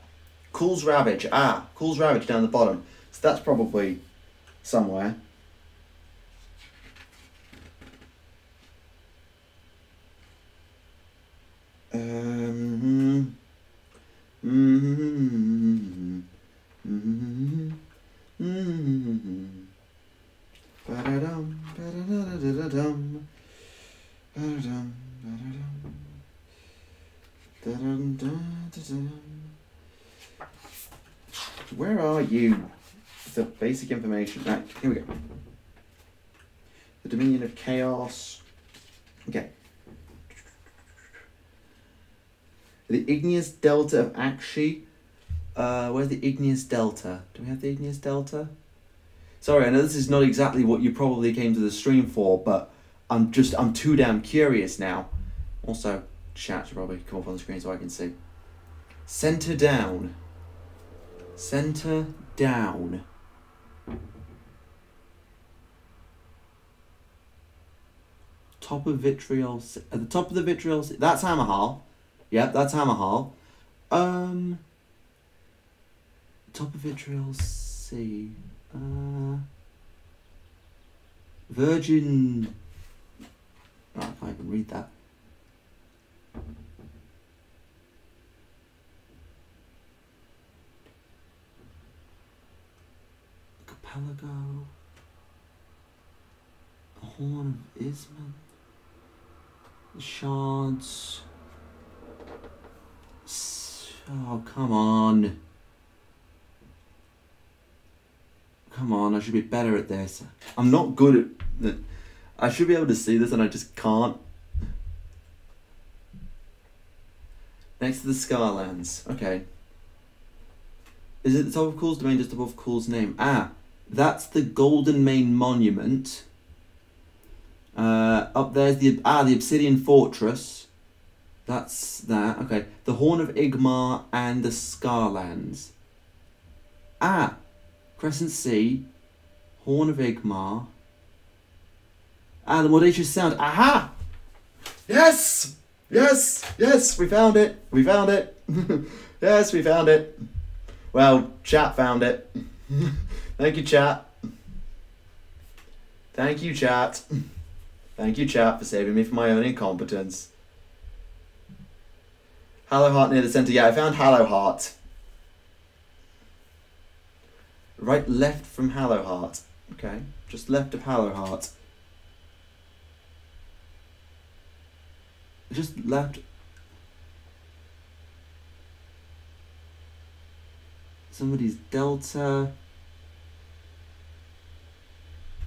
Cool's Ravage. Ah, Cool's Ravage down the bottom. So that's probably somewhere. Where are you? The basic information. Right, here we go. The Dominion of Chaos. Okay. The Igneous Delta of Akshi. Where's the Igneous Delta? Do we have the Igneous Delta? Sorry, I know this is not exactly what you probably came to the stream for, but I'm too damn curious now. Also, chat should probably come up on the screen so I can see. Center down. Center down. Top of Vitriol. At the top of the Vitriol. That's Hammerhal. Yep, that's Hammerhal. Top of Vitriol Sea. Virgin. Oh, I can't even read that. Archipelago. The Horn of Isman. The Shards. Oh, come on. Come on, I should be better at this. I'm not good at the... I should be able to see this and I just can't. Next to the Scarlands. Okay. Is it the top of Cool's domain just above Cool's name? Ah, that's the Golden Main Monument. Up there's the Obsidian Fortress. That's that. Okay. The Horn of Igmar and the Scarlands. Ah! Crescent Sea. Horn of Igmar. Ah, the Mordacious Sound. Aha! Yes! Yes! Yes! We found it! We found it! Yes, we found it! Well, chat found it. Thank you, chat. Thank you, chat. Thank you, chat, for saving me from my own incompetence. Hallowheart near the centre. Yeah, I found Hallowheart. Right, left from Hallowheart. Okay, just left of Hallowheart. Just left. Somebody's Delta.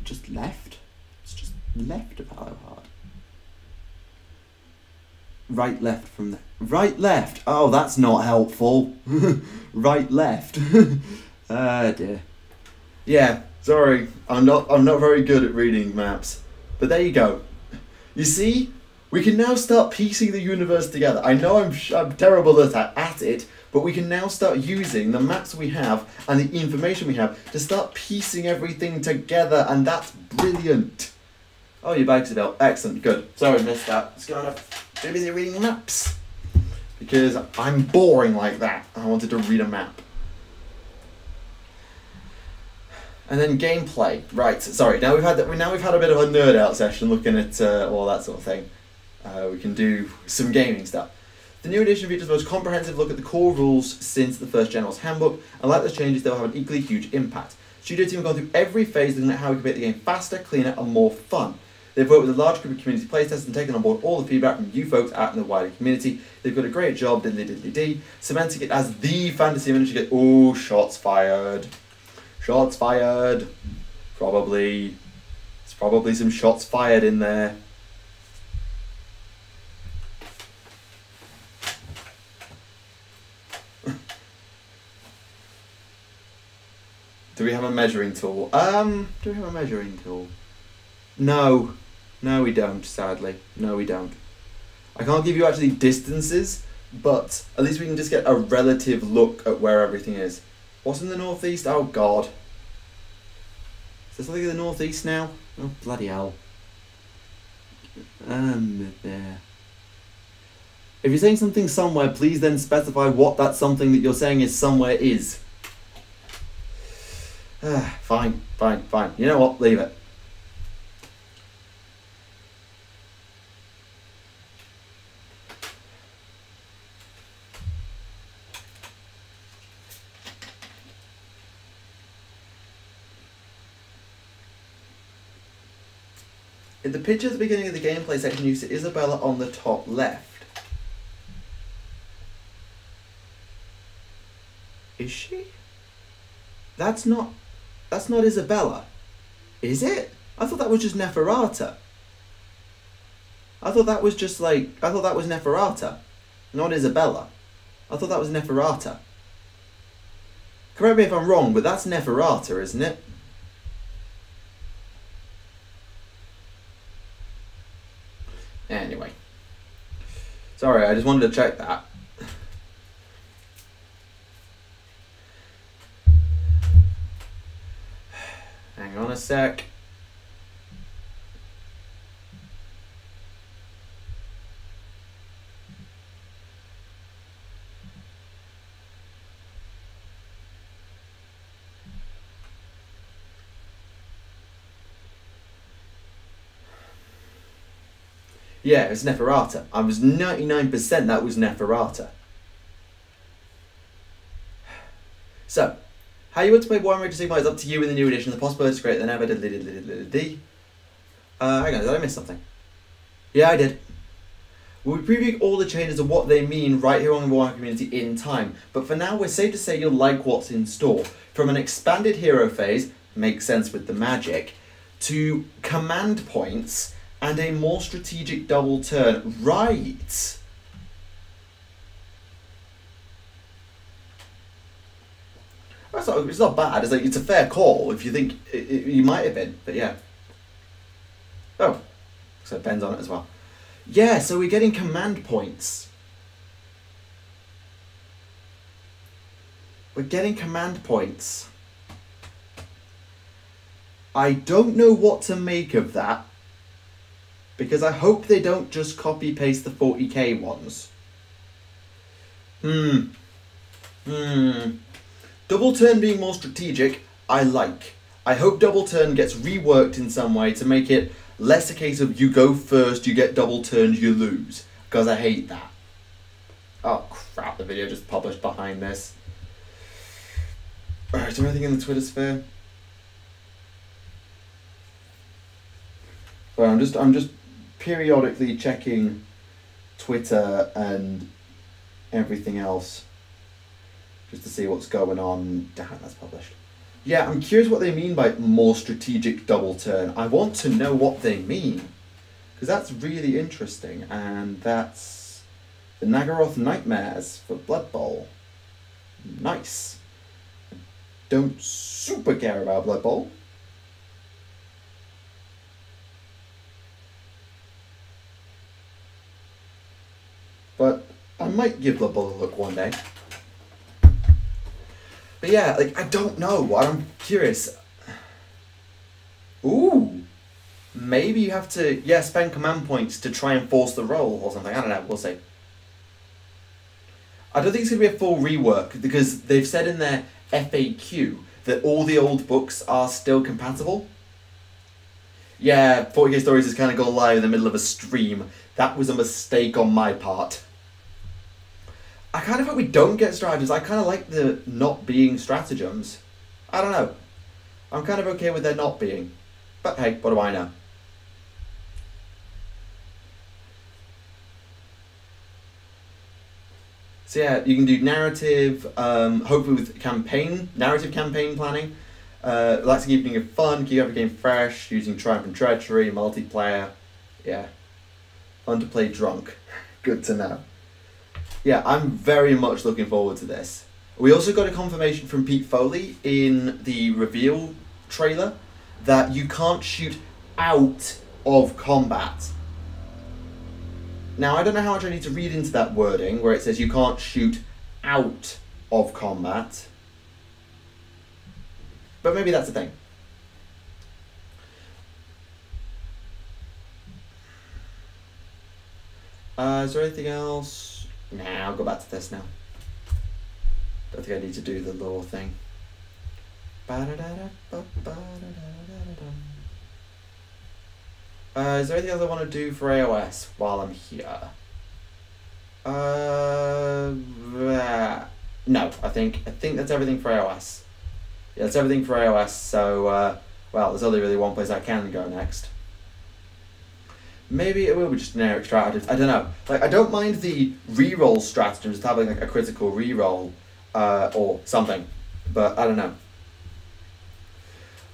Just left? It's just left of Hallowheart. Right, left from there. Right, left. Oh, that's not helpful. Right, left. Ah, dear. Yeah, sorry. I'm not very good at reading maps. But there you go. You see, we can now start piecing the universe together. I know I'm terrible at it, but we can now start using the maps we have and the information we have to start piecing everything together, and that's brilliant. Oh, your bags are built. Excellent, good. Sorry, I missed that. Just gonna be busy reading maps because I'm boring like that. I wanted to read a map. And then gameplay. Right. Sorry. Now we've had a bit of a nerd out session looking at all that sort of thing. We can do some gaming stuff. The new edition features the most comprehensive look at the core rules since the first General's Handbook, and like those changes, they will have an equally huge impact. Studio team have gone through every phase looking at how we can make the game faster, cleaner, and more fun. They've worked with a large group of community playtesters and taken on board all the feedback from you folks out in the wider community. They've got a great job, diddly-diddly-dee, cementing it as the fantasy miniature game. Ooh, shots fired. Shots fired. Probably. There's probably some shots fired in there. Do we have a measuring tool? Do we have a measuring tool? No. No, we don't, sadly. No, we don't. I can't give you actually distances, but at least we can just get a relative look at where everything is. What's in the northeast? Oh, God. Is there something in the northeast now? Oh, bloody hell. There. If you're saying something somewhere, please then specify what that something that you're saying is somewhere is. Fine. You know what? Leave it. In the picture at the beginning of the gameplay section, you see Isabella on the top left. Is she? That's not Isabella. Is it? I thought that was just Neferata. I thought that was Neferata, not Isabella. I thought that was Neferata. Correct me if I'm wrong, but that's Neferata, isn't it? Anyway. Sorry, I just wanted to check that. Hang on a sec. Yeah, it's Neferata. I was 99% that was Neferata. So, how you want to play Warhammer Age of Sigmar is up to you in the new edition. The possibilities are greater than ever. Hang on, did I miss something? Yeah, I did. We'll be previewing all the changes of what they mean right here on the Warhammer community in time. But for now, we're safe to say you'll like what's in store. From an expanded hero phase, makes sense with the magic, to command points, and a more strategic double turn. Right. It's not bad. It's like, it's a fair call if you think you might have been, but yeah. Oh, so Ben's on it as well. Yeah, so we're getting command points. We're getting command points. I don't know what to make of that, because I hope they don't just copy paste the 40k ones. Double turn being more strategic, I like. I hope double turn gets reworked in some way to make it less a case of you go first, you get double turned, you lose. Because I hate that. Oh crap, the video just published behind this. Alright, is there anything in the Twitter sphere? Well, I'm just periodically checking Twitter and everything else just to see what's going on. Damn, that's published. Yeah, I'm curious what they mean by more strategic double turn. I want to know what they mean, because that's really interesting, and that's the Nagaroth Nightmares for Blood Bowl. Nice. Don't super care about Blood Bowl. But I might give Blood Bowl a look one day. But yeah, like, I don't know. I'm curious. Ooh. Maybe you have to, yeah, spend command points to try and force the roll or something. I don't know. We'll see. I don't think it's going to be a full rework, because they've said in their FAQ that all the old books are still compatible. Yeah, 40k Stories has kind of gone live in the middle of a stream. That was a mistake on my part. I kind of hope we don't get stratagems. I kind of like the not being stratagems. I don't know. I'm kind of okay with there not being. But hey, what do I know? So yeah, you can do narrative, hopefully with narrative campaign planning. Likes keeping it fun, keep every game fresh, using Triumph and Treachery, multiplayer. Yeah. Fun to play drunk. Good to know. Yeah, I'm very much looking forward to this. We also got a confirmation from Pete Foley in the reveal trailer that you can't shoot out of combat. Now, I don't know how much I need to read into that wording where it says you can't shoot out of combat. But maybe that's a thing. Is there anything else? Nah, I'll go back to this now. Don't think I need to do the lore thing. Is there anything else I want to do for AOS while I'm here? No, I think that's everything for AOS. Yeah, that's everything for AOS, so, well, there's only really one place I can go next. Maybe it will be just generic stratagems. I don't know. Like, I don't mind the reroll stratagems, just having like a critical reroll or something, but I don't know.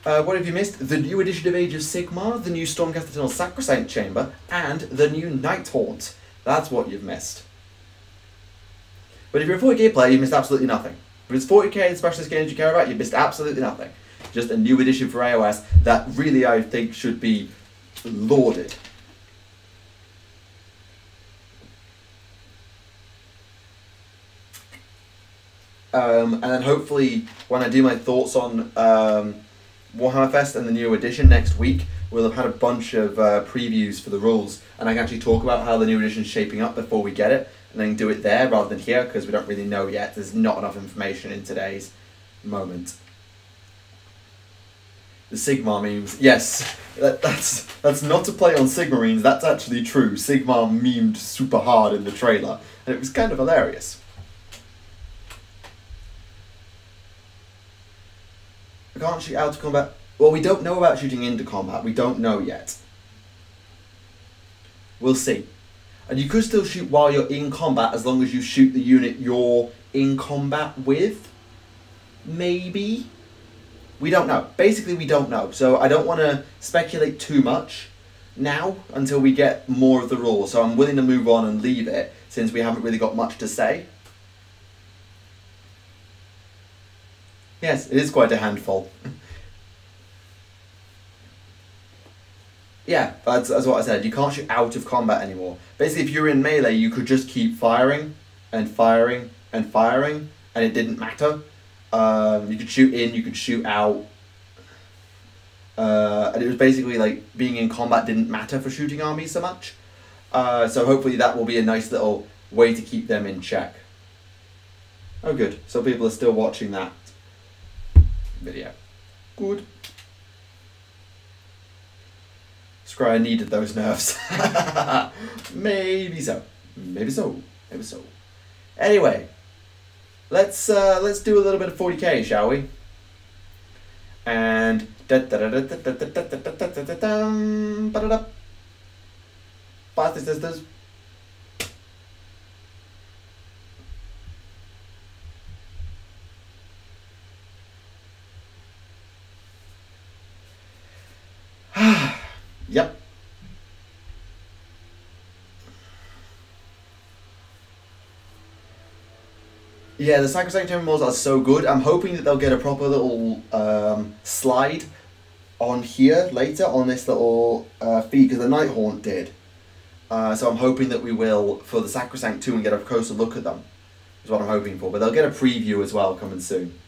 What have you missed? The new edition of Age of Sigmar, the new Stormcast Eternal Sacrosanct Chamber, and the new Night Haunt. That's what you've missed. But if you're a 40k player, you've missed absolutely nothing. If it's 40k and specialist games you care about, you've missed absolutely nothing. Just a new edition for AOS that really I think should be lauded. And then hopefully when I do my thoughts on Warhammer Fest and the new edition next week, we'll have had a bunch of previews for the rules, and I can actually talk about how the new edition is shaping up before we get it, and then do it there rather than here, because we don't really know yet. There's not enough information in today's moment. The Sigmar memes. Yes, that's not to play on Sigmarines, that's actually true. Sigmar memed super hard in the trailer, and it was kind of hilarious. I can't shoot out of combat. Well, we don't know about shooting into combat. We don't know yet. We'll see. And you could still shoot while you're in combat as long as you shoot the unit you're in combat with. Maybe. We don't know. Basically, we don't know. So I don't want to speculate too much now until we get more of the rules. So I'm willing to move on and leave it since we haven't really got much to say. Yes, it is quite a handful. Yeah, that's what I said. You can't shoot out of combat anymore. Basically, if you're in melee, you could just keep firing and firing and firing, and it didn't matter. You could shoot in, you could shoot out. And it was basically like being in combat didn't matter for shooting armies so much. So hopefully that will be a nice little way to keep them in check. Oh good, so people are still watching that video. Good. Scryer needed those nerfs. Maybe so. Maybe so. Maybe so. Anyway, let's do a little bit of 40k, shall we? And sisters. Yep. Yeah, the Sacrosanct Temples are so good. I'm hoping that they'll get a proper little slide on here later on this little feed, because the Nighthaunt did. So I'm hoping that we will for the Sacrosanct too and get a closer look at them. Is what I'm hoping for. But they'll get a preview as well coming soon.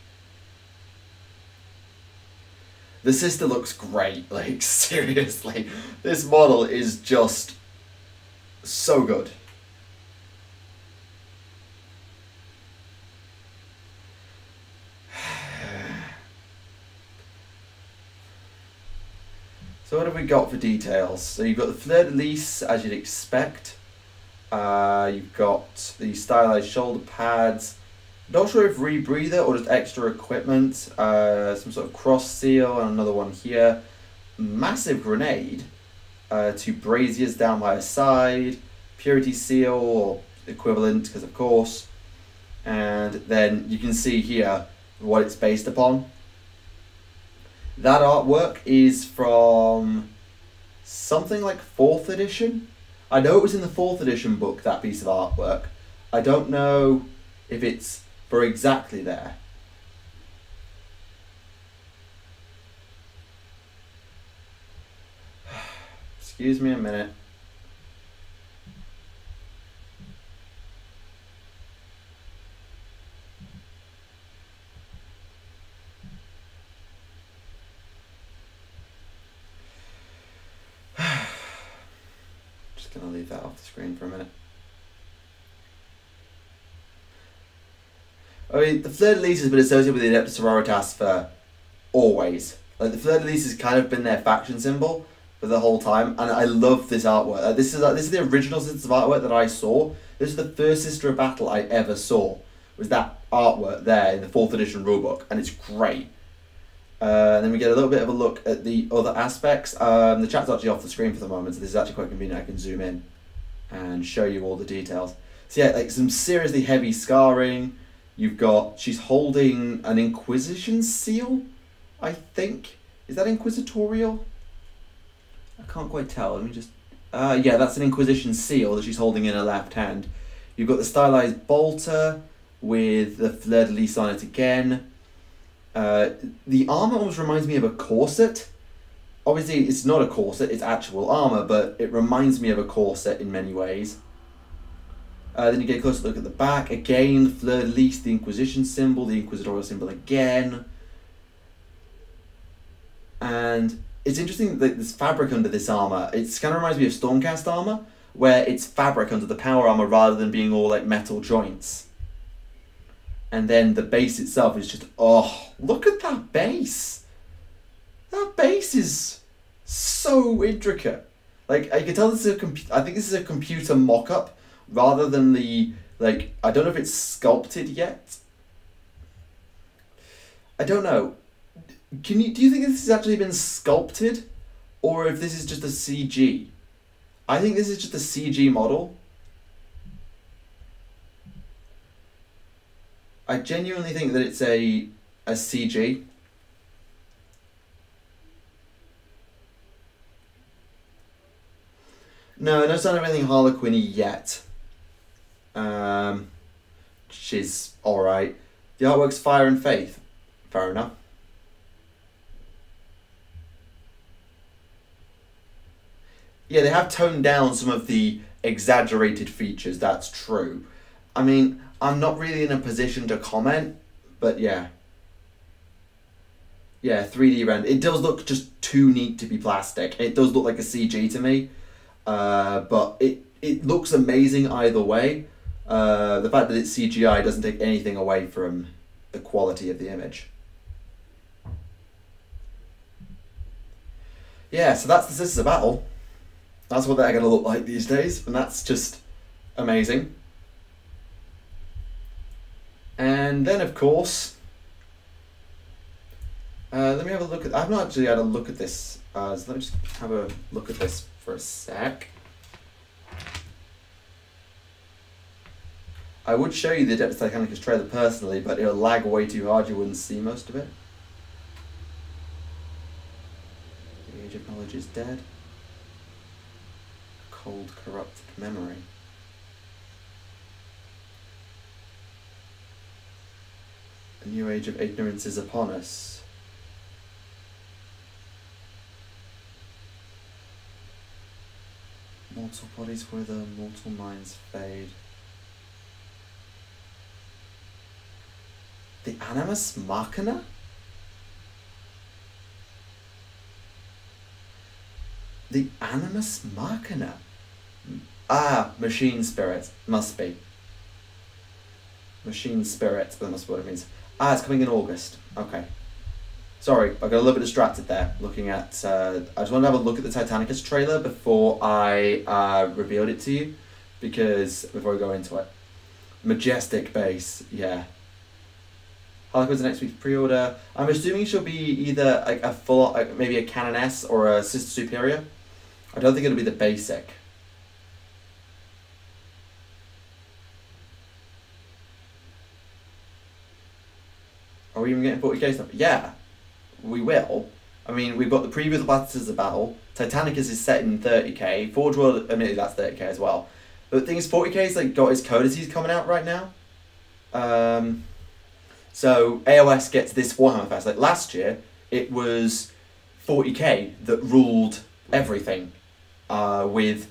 The sister looks great, like seriously. This model is just so good. So what have we got for details? So you've got the Fleur de Lis, as you'd expect. You've got the stylized shoulder pads. Not sure if rebreather or just extra equipment. Some sort of cross seal and another one here. Massive grenade. Two braziers down by his side. Purity seal or equivalent, because of course. And then you can see here what it's based upon. That artwork is from something like 4th edition. I know it was in the 4th edition book, that piece of artwork. I don't know if it's for exactly there. Excuse me a minute. Just gonna leave that off the screen for a minute. I mean, the Fleur de Lis has been associated with the Adeptus Sororitas for always. Like, the Fleur de Lis has kind of been their faction symbol for the whole time, and I love this artwork. This is the original Sisters of artwork that I saw. This is the first Sister of Battle I ever saw. Was that artwork there in the 4th edition rulebook, and it's great. Then we get a little bit of a look at the other aspects. The chat's actually off the screen for the moment, so this is actually quite convenient. I can zoom in and show you all the details. So yeah, like some seriously heavy scarring. You've got, she's holding an Inquisition seal, I think. Is that Inquisitorial? I can't quite tell. Let me just... yeah, that's an Inquisition seal that she's holding in her left hand. You've got the stylized bolter with the Fleur de Lis on it again. The armour almost reminds me of a corset. Obviously, it's not a corset, it's actual armour, but it reminds me of a corset in many ways. Then you get a closer look at the back. Again, the Fleur de Lis, the Inquisition symbol, the Inquisitorial symbol again. And it's interesting that this fabric under this armour, it kind of reminds me of Stormcast armour, where it's fabric under the power armour rather than being all like metal joints. And then the base itself is just, oh, look at that base. That base is so intricate. Like, I can tell this is I think this is a computer mock-up rather than the, like, I don't know if it's sculpted yet. I don't know. Do you think this has actually been sculpted? Or if this is just a CG? I think this is just a CG model. I genuinely think that it's a CG. No sign of anything Harlequin-y yet. She's alright. The artwork's Fire and Faith. Fair enough. Yeah, they have toned down some of the exaggerated features, that's true. I mean, I'm not really in a position to comment, but yeah. Yeah, 3D render. It does look just too neat to be plastic. It does look like a CG to me, but it looks amazing either way. The fact that it's CGI doesn't take anything away from the quality of the image. Yeah, so that's the Sisters of Battle. That's what they're going to look like these days, and that's just amazing. And then, of course, let me have a look at... I've not actually had a look at this. So let me just have a look at this for a sec. I would show you the Adeptus Titanicus trailer personally, but it'll lag way too hard, you wouldn't see most of it. The Age of Knowledge is dead. Cold, corrupted memory. A new age of ignorance is upon us. Mortal bodies wither, mortal minds fade. The Animus Machina? The Animus Machina? Ah, machine spirit. Must be. Machine spirit, that must be what it means. Ah, it's coming in August. Okay. Sorry, I got a little bit distracted there, looking at... I just wanted to have a look at the Titanicus trailer before I revealed it to you, before we go into it. Majestic base, yeah. Harlequin's the next week's pre-order. I'm assuming she'll be either like a full, maybe a Canoness or a Sister Superior. I don't think it'll be the basic. Are we even getting 40k stuff? Yeah, we will. I mean, we've got the preview of the Battlers of Battle. Titanicus is set in 30k. Forge World, admittedly, that's 30k as well. But the thing is, 40k's like got its codices coming out right now. So AOS gets this Warhammer Fest. Like last year, it was 40k that ruled everything. With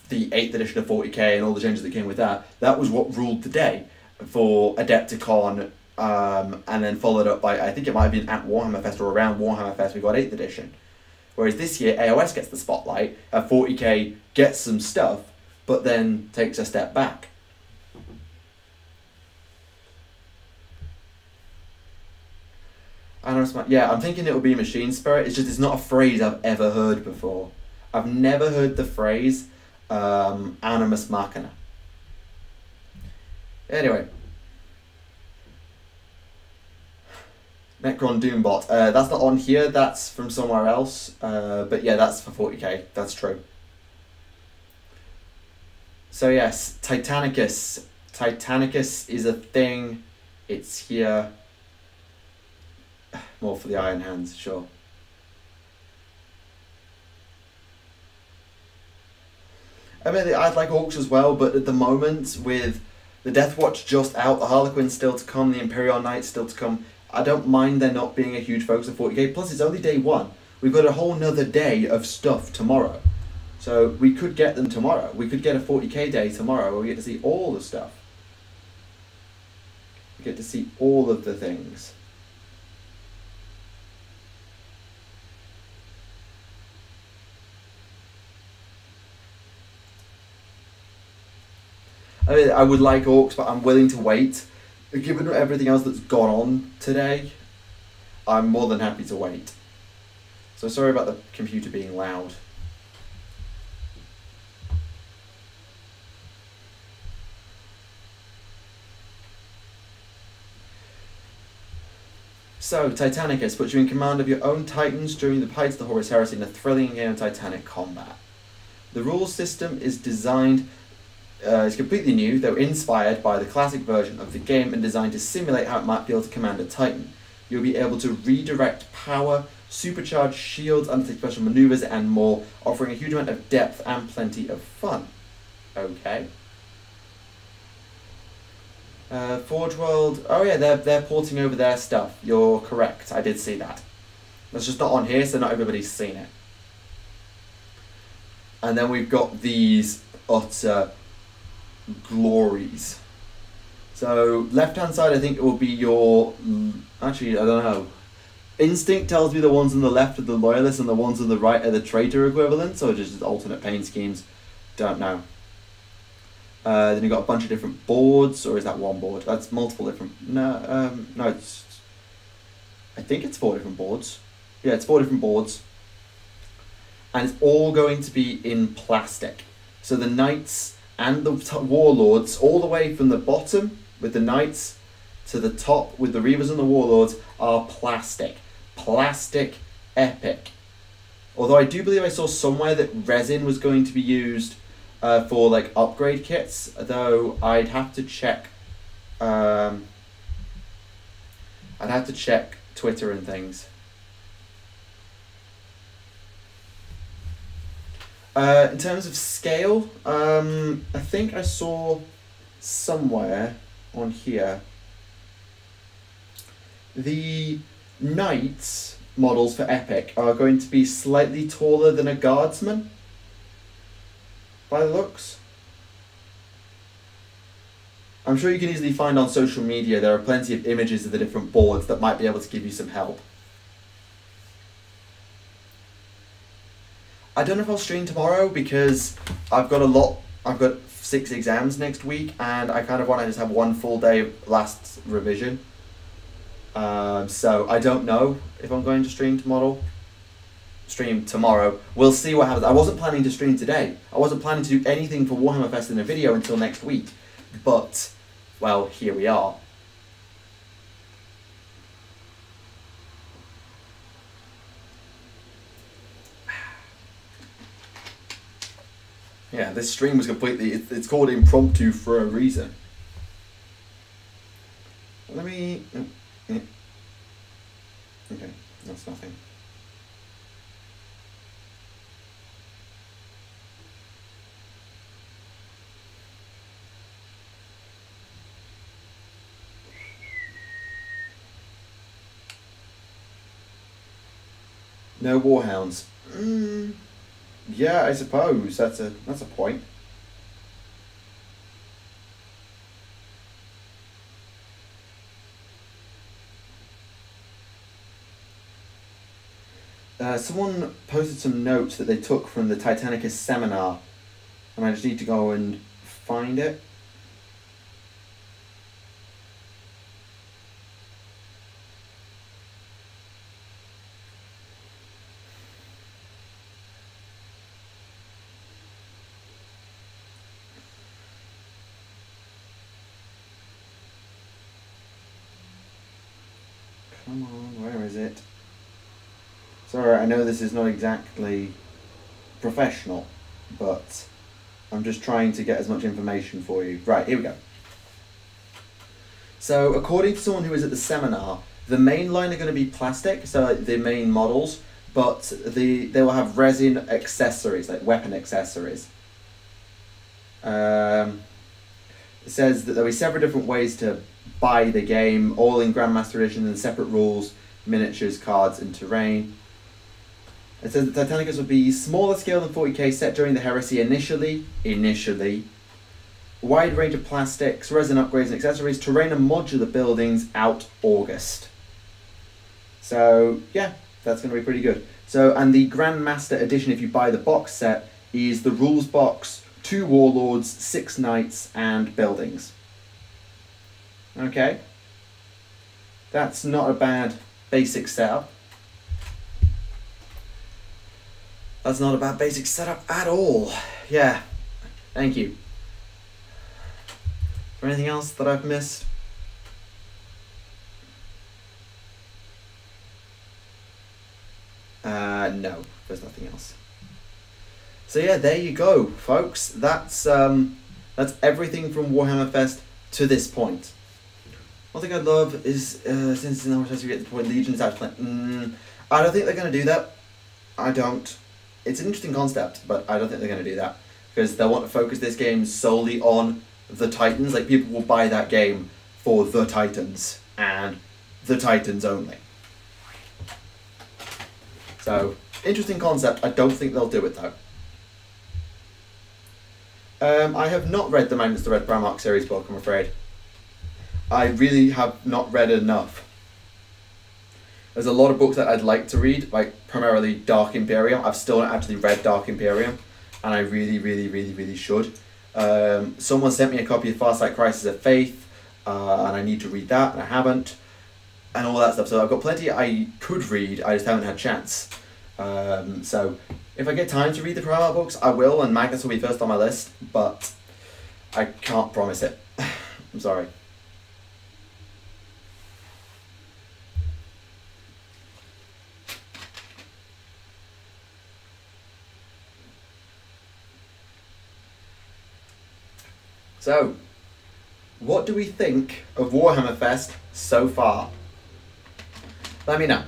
the 8th edition of 40k and all the changes that came with that. That was what ruled the day for Adepticon. And then followed up by, I think it might have been at Warhammer Fest or around Warhammer Fest, we got 8th edition. Whereas this year, AOS gets the spotlight, 40k gets some stuff, but then takes a step back. Yeah, I'm thinking it will be Machine Spirit. It's just, it's not a phrase I've ever heard before. I've never heard the phrase Animus Machina. Anyway. Necron Doombot. That's not on here, that's from somewhere else. But yeah, that's for 40k, that's true. So yes, Titanicus. Titanicus is a thing. It's here. More for the Iron Hands, sure. I mean, I'd like Orcs as well, but at the moment, with the Death Watch just out, the Harlequin's still to come, the Imperial Knights still to come, I don't mind there not being a huge focus on 40k, plus it's only day one. We've got a whole nother day of stuff tomorrow. So we could get them tomorrow. We could get a 40k day tomorrow where we get to see all the stuff. We get to see all of the things. I mean, I would like Orcs, but I'm willing to wait. Given everything else that's gone on today, I'm more than happy to wait. So sorry about the computer being loud. So, Titanicus puts you in command of your own Titans during the height of the Horus Heresy in a thrilling game of Titanic combat. The rules system is designed... it's completely new, though inspired by the classic version of the game and designed to simulate how it might feel to command a Titan. You'll be able to redirect power, supercharge shields, undertake special maneuvers, and more, offering a huge amount of depth and plenty of fun. Okay. Forge World, oh yeah, they're porting over their stuff. You're correct, I did see that. That's just not on here, so not everybody's seen it. And then we've got these utter glories. So left hand side, I think it will be your, actually I don't know, Instinct tells me the ones on the left are the loyalists and the ones on the right are the traitor equivalents, or just alternate pain schemes. Don't know. Then you've got a bunch of different boards, or is that one board? That's multiple different... No, no, it's... I think it's 4 different boards. Yeah, it's 4 different boards. And it's all going to be in plastic. So the knights and the warlords, all the way from the bottom with the knights to the top with the reavers and the warlords, are plastic. Plastic epic. Although I do believe I saw somewhere that resin was going to be used for like upgrade kits, though I'd have to check. I'd have to check Twitter and things. In terms of scale, I think I saw somewhere on here the knights models for epic are going to be slightly taller than a guardsman by the looks. I'm sure you can easily find on social media, there are plenty of images of the different boards that might be able to give you some help. I don't know if I'll stream tomorrow because I've got 6 exams next week and I kind of want to just have one full day of last revision. So I don't know if I'm going to stream tomorrow. We'll see what happens. I wasn't planning to stream today. I wasn't planning to do anything for Warhammer Fest in a video until next week. But, well, here we are. Yeah, this stream was completely... It's called Impromptu for a reason. Let me... Okay, that's nothing. No warhounds. Yeah, I suppose that's a point. Someone posted some notes that they took from the Tactica seminar, and I just need to go and find it. Come on, where is it? Sorry, I know this is not exactly professional, but I'm just trying to get as much information for you. Right, here we go. So, according to someone who was at the seminar, the main line are going to be plastic, so like the main models, but they will have resin accessories, like weapon accessories. It says that there'll be several different ways to buy the game, all in Grandmaster Edition and separate rules, miniatures, cards, and terrain. It says that Titanicus will be smaller scale than 40k, set during the Heresy initially, wide range of plastics, resin upgrades and accessories, terrain and modular buildings out August. So yeah, that's going to be pretty good. So, and the Grandmaster Edition, if you buy the box set, is the rules box, 2 warlords, 6 knights, and buildings. Okay, that's not a bad basic setup. That's not a bad basic setup at all. Yeah, thank you. Is there anything else that I've missed? No, there's nothing else. So yeah, there you go, folks. That's everything from Warhammer Fest to this point. One thing I'd love is, since now we're supposed to get to the point, Legion's out to play. I don't think they're going to do that. I don't. It's an interesting concept, but I don't think they're going to do that. Because they'll want to focus this game solely on the Titans. Like, people will buy that game for the Titans, and the Titans only. So, interesting concept. I don't think they'll do it, though. I have not read the Magnus the Red Primarch series book, I'm afraid. I really have not read enough. There's a lot of books that I'd like to read, like primarily Dark Imperium. I've still not actually read Dark Imperium, and I really should. Someone sent me a copy of Farsight Crisis of Faith, and I need to read that, and I haven't, and all that stuff. So I've got plenty I could read, I just haven't had a chance. So if I get time to read the Primarch books, I will, and Magnus will be first on my list, but I can't promise it. I'm sorry. So, what do we think of Warhammer Fest so far? Let me know.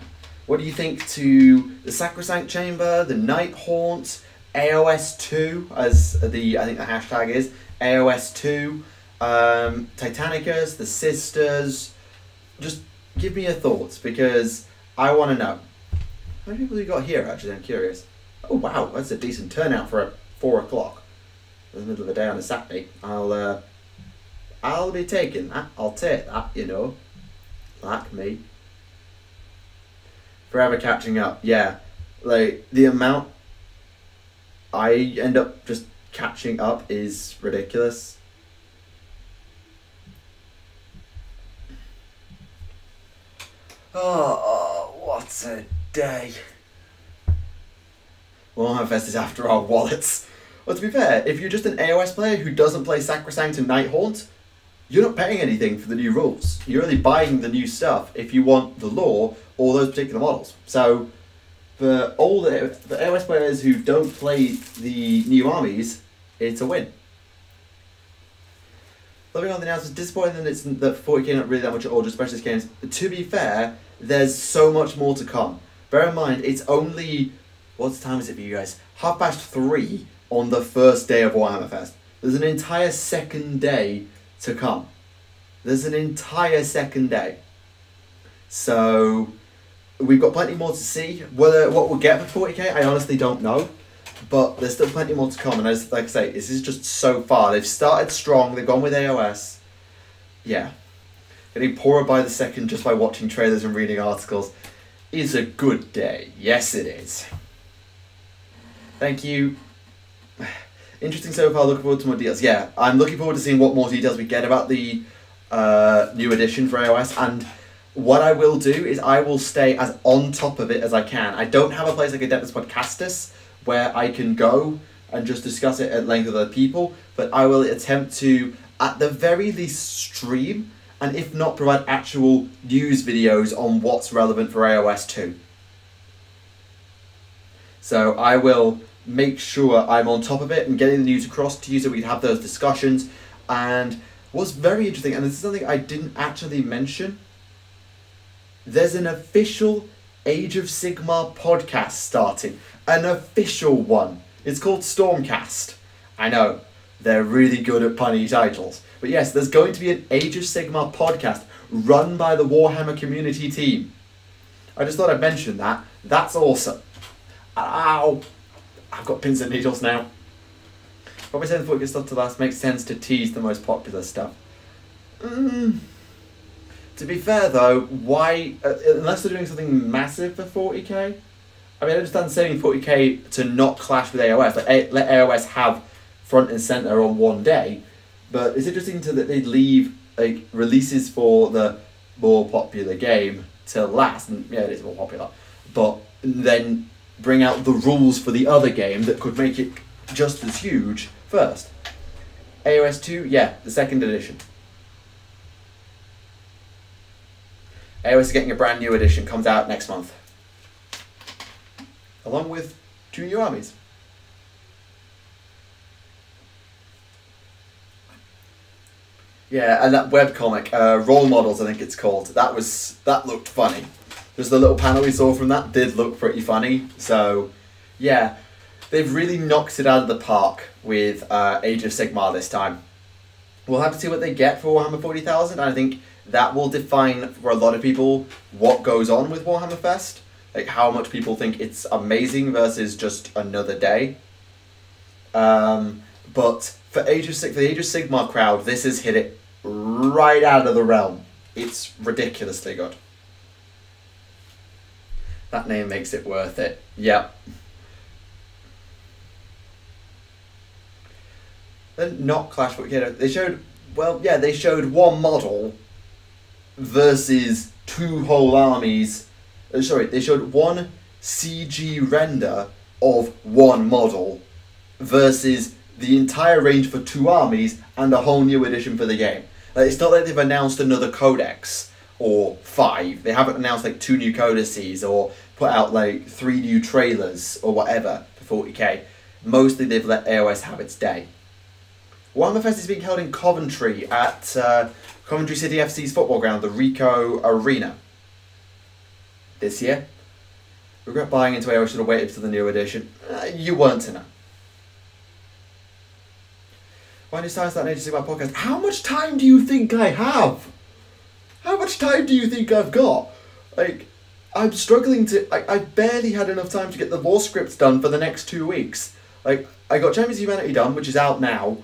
What do you think to the Sacrosanct Chamber, the Night Haunt, AOS 2, as I think the hashtag is, AOS 2, Titanicas, the Sisters? Just give me your thoughts, because I want to know. How many people you got here, actually? I'm curious. Oh, wow, that's a decent turnout for a 4 o'clock. In the middle of the day on a Saturday. I'll be taking that. I'll take that, you know. Like me. Forever catching up. Yeah. Like, the amount I end up just catching up is ridiculous. Oh, what a day. Warhammer Fest is after our wallets. Well, to be fair, if you're just an AOS player who doesn't play Sacrosanct and Night Haunt, you're not paying anything for the new rules. You're only buying the new stuff if you want the lore or those particular models. So, for AOS players who don't play the new armies, it's a win. Loving on the announcement, disappointing that 40k not really that much at all, just specialist games. To be fair, there's so much more to come. Bear in mind, it's only, what time is it for you guys? 3:30 on the first day of Warhammer Fest. There's an entire second day to come. There's an entire second day. So we've got plenty more to see. What we'll get for 40k, I honestly don't know. But there's still plenty more to come. And as like I say, this is just so far. They've started strong. They've gone with AOS. Yeah. Getting poorer by the second just by watching trailers and reading articles is a good day. Yes, it is. Thank you. Interesting so far, looking forward to more details. Yeah, I'm looking forward to seeing what more details we get about the new edition for AOS, and what I will do is I will stay as on top of it as I can. I don't have a place like Adeptus Podcastus where I can go and just discuss it at length with other people, but I will attempt to, at the very least, stream, and if not, provide actual news videos on what's relevant for AOS 2. So I will make sure I'm on top of it and getting the news across to you so we can have those discussions. And what's very interesting, and this is something I didn't actually mention, there's an official Age of Sigmar podcast starting. An official one. It's called Stormcast. I know, they're really good at punny titles. But yes, there's going to be an Age of Sigmar podcast run by the Warhammer community team. I just thought I'd mention that. That's awesome. Ow! I've got pins and needles now. Probably saying the 40k stuff to last makes sense to tease the most popular stuff. To be fair though, why, unless they're doing something massive for 40k, I mean I understand saving 40k to not clash with AOS, like let AOS have front and centre on one day, but it's interesting that they leave like releases for the more popular game till last, and yeah it is more popular, but then bring out the rules for the other game that could make it just as huge first. AOS 2, yeah, the second edition. AOS is getting a brand new edition, comes out next month. Along with 2 new armies. Yeah, and that webcomic, Role Models I think it's called, that looked funny. Just the little panel we saw from that did look pretty funny. So, yeah, they've really knocked it out of the park with Age of Sigmar this time. We'll have to see what they get for Warhammer 40,000. I think that will define for a lot of people what goes on with Warhammer Fest. Like how much people think it's amazing versus just another day. But for the Age of Sigmar crowd, this has hit it right out of the realm. It's ridiculously good. That name makes it worth it. Yep. Then not Clash, but they showed, well, yeah, they showed one model versus 2 whole armies. Sorry, they showed one CG render of 1 model versus the entire range for 2 armies and a whole new edition for the game. Like, it's not like they've announced another codex or 5. They haven't announced like 2 new codices or put out like 3 new trailers or whatever for 40k. Mostly they've let AOS have its day. Warhammer Fest is being held in Coventry at Coventry City FC's football ground, the Rico Arena. This year. Regret buying into AOS, should have waited for the new edition. You weren't to know. Why do you start that agency about podcast? How much time do you think I have? How much time do you think I've got? Like, I'm struggling to... I barely had enough time to get the war scripts done for the next 2 weeks. Like, I got Champions of Humanity done, which is out now,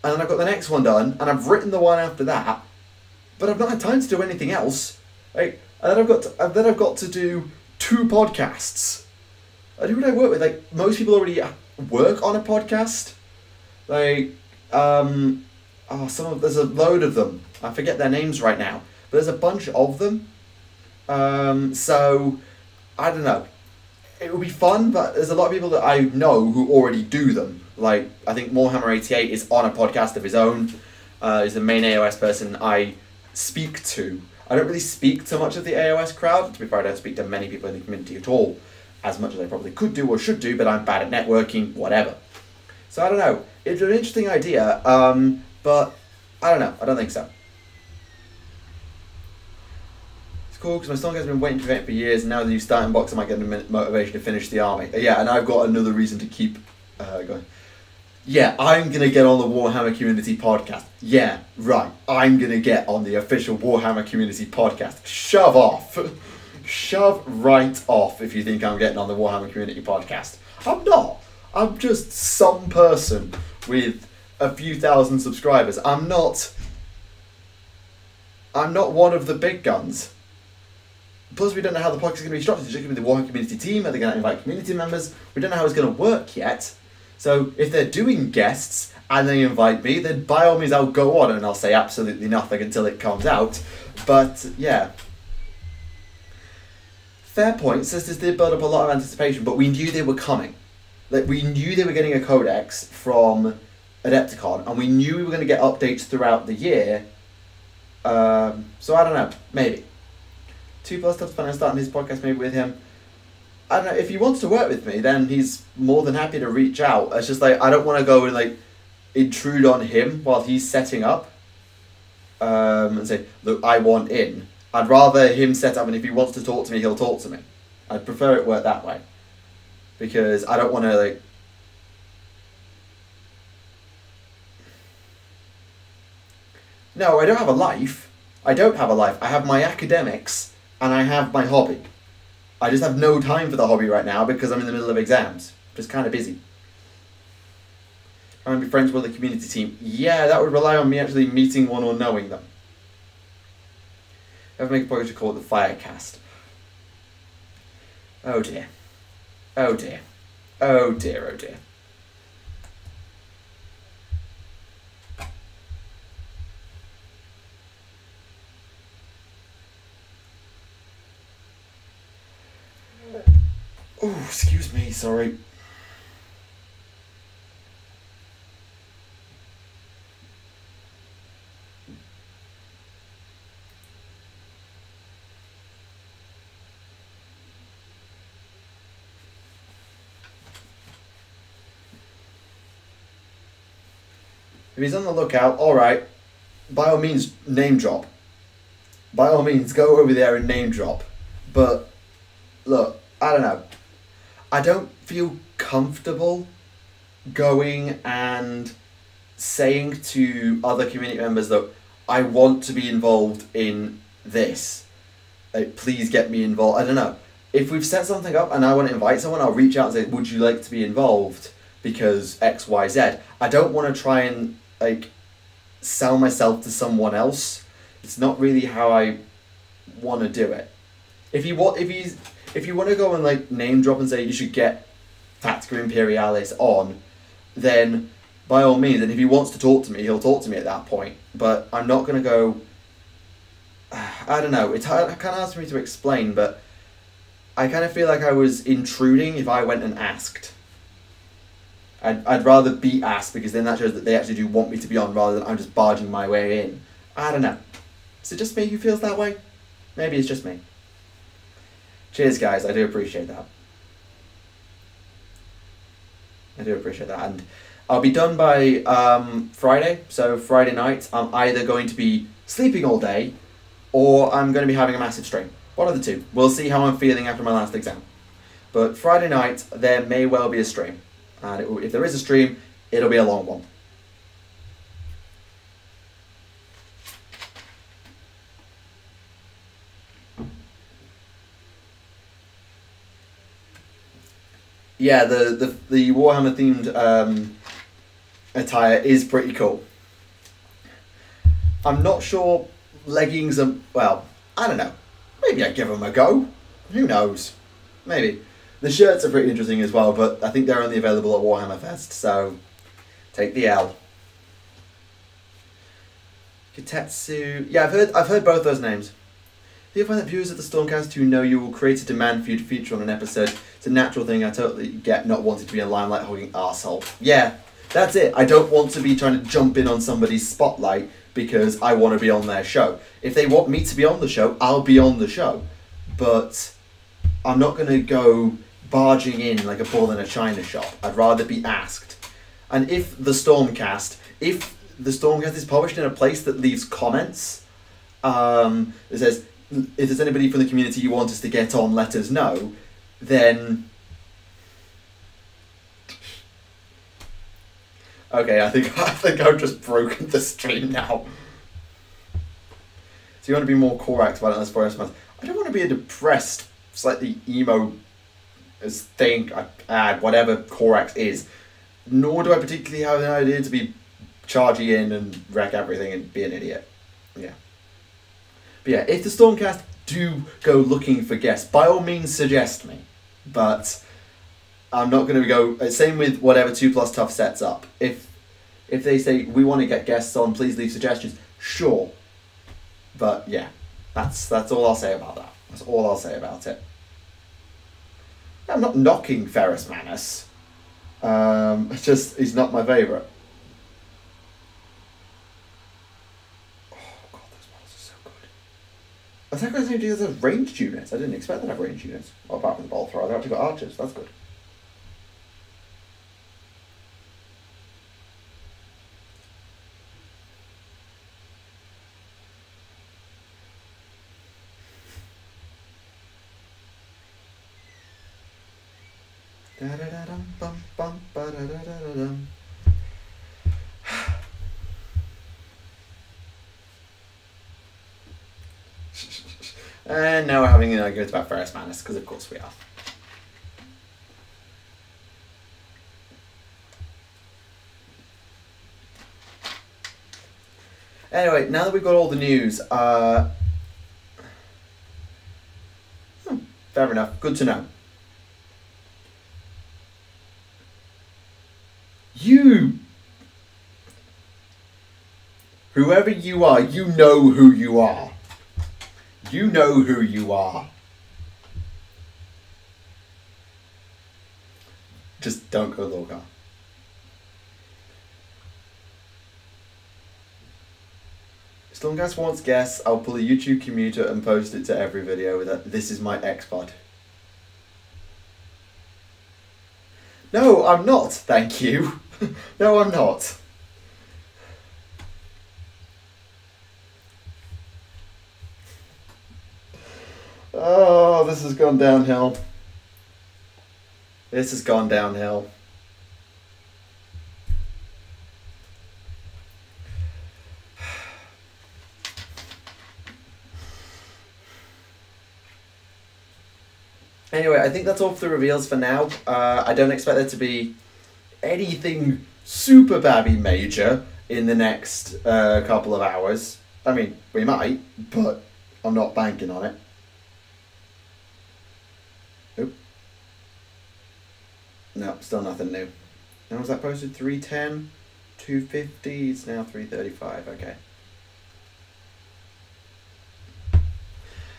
and then I've got the next one done, and I've written the one after that, but I've not had time to do anything else. Like, and then I've got to do 2 podcasts. Who would I work with? Like, most people already work on a podcast. Like, there's a load of them. I forget their names right now, but there's a bunch of them. So, I don't know. It would be fun, but there's a lot of people that I know who already do them. Like, I think Morehammer88 is on a podcast of his own. He's the main AOS person I speak to. I don't really speak to much of the AOS crowd. To be fair, I don't speak to many people in the community at all, as much as I probably could do or should do, but I'm bad at networking, whatever. So I don't know. It's an interesting idea, but I don't know. I don't think so. It's cool because my song has been waiting for it for years, and now the new starting box, I might get a motivation to finish the army. Yeah, and I've got another reason to keep going. Yeah, I'm going to get on the Warhammer Community Podcast. Yeah, right. I'm going to get on the official Warhammer Community Podcast. Shove off. Shove right off if you think I'm getting on the Warhammer Community Podcast. I'm not. I'm just some person with a few thousand subscribers. I'm not one of the big guns. Plus, we don't know how the podcast is going to be structured. It's just going to be the Warhammer Community team. Are they going to invite community members? We don't know how it's going to work yet. So if they're doing guests and they invite me, then by all means I'll go on and I'll say absolutely nothing until it comes out. But yeah. Fair point. Says this did build up a lot of anticipation, but we knew they were coming. Like, we knew they were getting a codex from Adepticon, and we knew we were going to get updates throughout the year. So I don't know. Maybe. 2+ stuff fun. I'm starting his podcast maybe with him. I don't know, if he wants to work with me, then he's more than happy to reach out. It's just like, I don't want to go and like intrude on him while he's setting up and say, look, I want in. I'd rather him set up, and if he wants to talk to me, he'll talk to me. I'd prefer it work that way. Because I don't want to like... No, I don't have a life. I don't have a life. I have my academics and I have my hobby. I just have no time for the hobby right now because I'm in the middle of exams. Just kind of busy. Trying to be friends with the community team. Yeah, that would rely on me actually meeting one or knowing them. Ever make a point to call it the Firecast? Oh dear. Oh dear. Oh dear, oh dear. Oh, excuse me, sorry. If he's on the lookout, alright, by all means, name drop. By all means, go over there and name drop. But, look, I don't know. I don't feel comfortable going and saying to other community members that I want to be involved in this. Like, please get me involved. I don't know. If we've set something up and I want to invite someone, I'll reach out and say, would you like to be involved? Because X, Y, Z. I don't want to try and like sell myself to someone else. It's not really how I want to do it. If if you want to go and like name drop and say you should get Tactica Imperialis on, then by all means, and if he wants to talk to me, he'll talk to me at that point. But I'm not going to go... I don't know, it's kind of hard for me to explain, but I kind of feel like I was intruding if I went and asked. I'd rather be asked, because then that shows that they actually do want me to be on, rather than I'm just barging my way in. I don't know. Is it just me who feels that way? Maybe it's just me. Cheers, guys. I do appreciate that. I do appreciate that. And I'll be done by Friday. So Friday night, I'm either going to be sleeping all day, or I'm going to be having a massive stream. One of the two. We'll see how I'm feeling after my last exam. But Friday night, there may well be a stream. And if there is a stream, it'll be a long one. Yeah, the Warhammer themed attire is pretty cool. I'm not sure leggings are, well, I don't know. Maybe I'd give them a go. Who knows? Maybe. The shirts are pretty interesting as well, but I think they're only available at Warhammer Fest, so take the L. Kitetsu. Yeah, I've heard both those names. Do you find that viewers of the Stormcast who know you will create a demand for you to feature on an episode? It's a natural thing. I totally get not wanting to be a limelight hogging arsehole. Yeah, that's it. I don't want to be trying to jump in on somebody's spotlight because I want to be on their show. If they want me to be on the show, I'll be on the show. But I'm not going to go barging in like a bull in a china shop. I'd rather be asked. And if the Stormcast is published in a place that leaves comments, that says, if there's anybody from the community you want us to get on, let us know, then... Okay, I think I've just broken the stream now. So you want to be more Korax about it on this forest month. I don't want to be a depressed, slightly emo thing, whatever Korax is. Nor do I particularly have an idea to be charging in and wreck everything and be an idiot. Yeah. But yeah, if the Stormcast do go looking for guests, by all means suggest me. But I'm not going to go... Same with whatever 2 Plus Tough sets up. If they say, we want to get guests on, please leave suggestions. Sure. But yeah, that's all I'll say about that. That's all I'll say about it. I'm not knocking Ferrus Manus. It's just, he's not my favourite. Oh god, those models are so good. Attack Race only has ranged units. I didn't expect them to have ranged units. Well, apart from the bolt thrower, they've actually got archers. That's good. And now we're having an argument about Ferrus Manus, because of course we are. Anyway, now that we've got all the news, fair enough, good to know. Whoever you are, you know who you are. You know who you are. Just don't go Lorgar. Stormcast wants guests. I'll pull a YouTube commuter and post it to every video with a, "This is my X-Pod." No, I'm not, thank you. No, I'm not. Oh, this has gone downhill. This has gone downhill. Anyway, I think that's all for the reveals for now. I don't expect there to be anything super babby major in the next couple of hours. I mean, we might, but I'm not banking on it. No, still nothing new. Now was that posted 310, 250? It's now 335. Okay.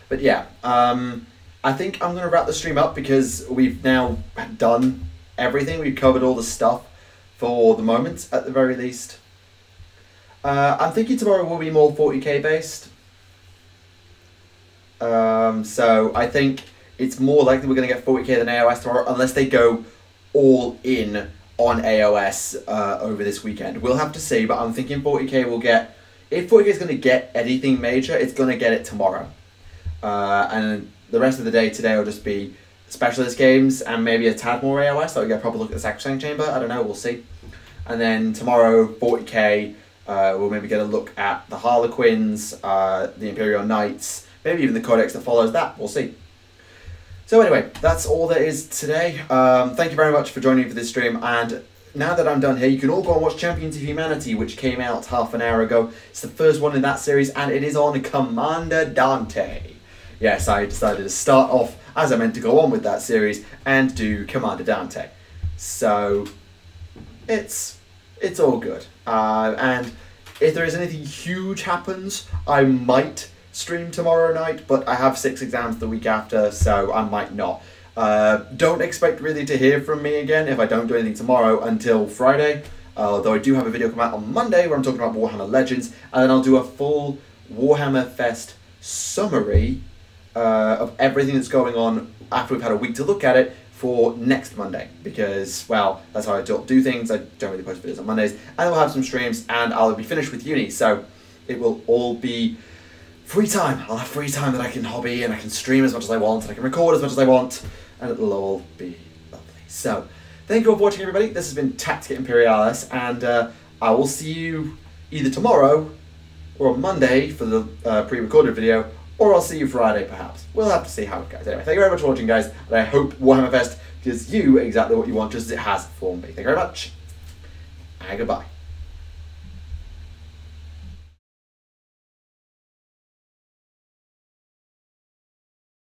But yeah, I think I'm going to wrap the stream up because we've now done everything. We've covered all the stuff for the moment, at the very least. I'm thinking tomorrow will be more 40k based. So I think it's more likely we're going to get 40k than AOS tomorrow, unless they go all in on AOS over this weekend. We'll have to see, but I'm thinking 40k will get... If 40k is going to get anything major, it's going to get it tomorrow. And the rest of the day today will just be specialist games and maybe a tad more AOS, so we get a proper look at the Sacrosanct Chamber. I don't know, we'll see. And then tomorrow, 40k, we'll maybe get a look at the Harlequins, the Imperial Knights, maybe even the Codex that follows that. We'll see. So anyway, that's all there is today. Thank you very much for joining me for this stream. And now that I'm done here, you can all go and watch Champions of Humanity, which came out half an hour ago. It's the first one in that series, and it is on Commander Dante. Yes, I decided to start off as I meant to go on with that series and do Commander Dante. So it's all good. And if there is anything huge happens, I might stream tomorrow night, but I have 6 exams the week after, so I might not. Don't expect really to hear from me again if I don't do anything tomorrow until Friday. Though I do have a video come out on Monday where I'm talking about Warhammer Legends, and then I'll do a full Warhammer Fest summary of everything that's going on after we've had a week to look at it for next Monday, because, well, that's how I do things. I don't really post videos on Mondays, and then we'll have some streams, and I'll be finished with uni, so it will all be free time. I'll have free time that I can hobby, and I can stream as much as I want, and I can record as much as I want, and it'll all be lovely. So, thank you all for watching, everybody. This has been Tactica Imperialis, and I will see you either tomorrow or on Monday for the pre-recorded video, or I'll see you Friday, perhaps. We'll have to see how it goes. Anyway, thank you very much for watching, guys, and I hope Warhammer Fest gives you exactly what you want, just as it has for me. Thank you very much, and goodbye.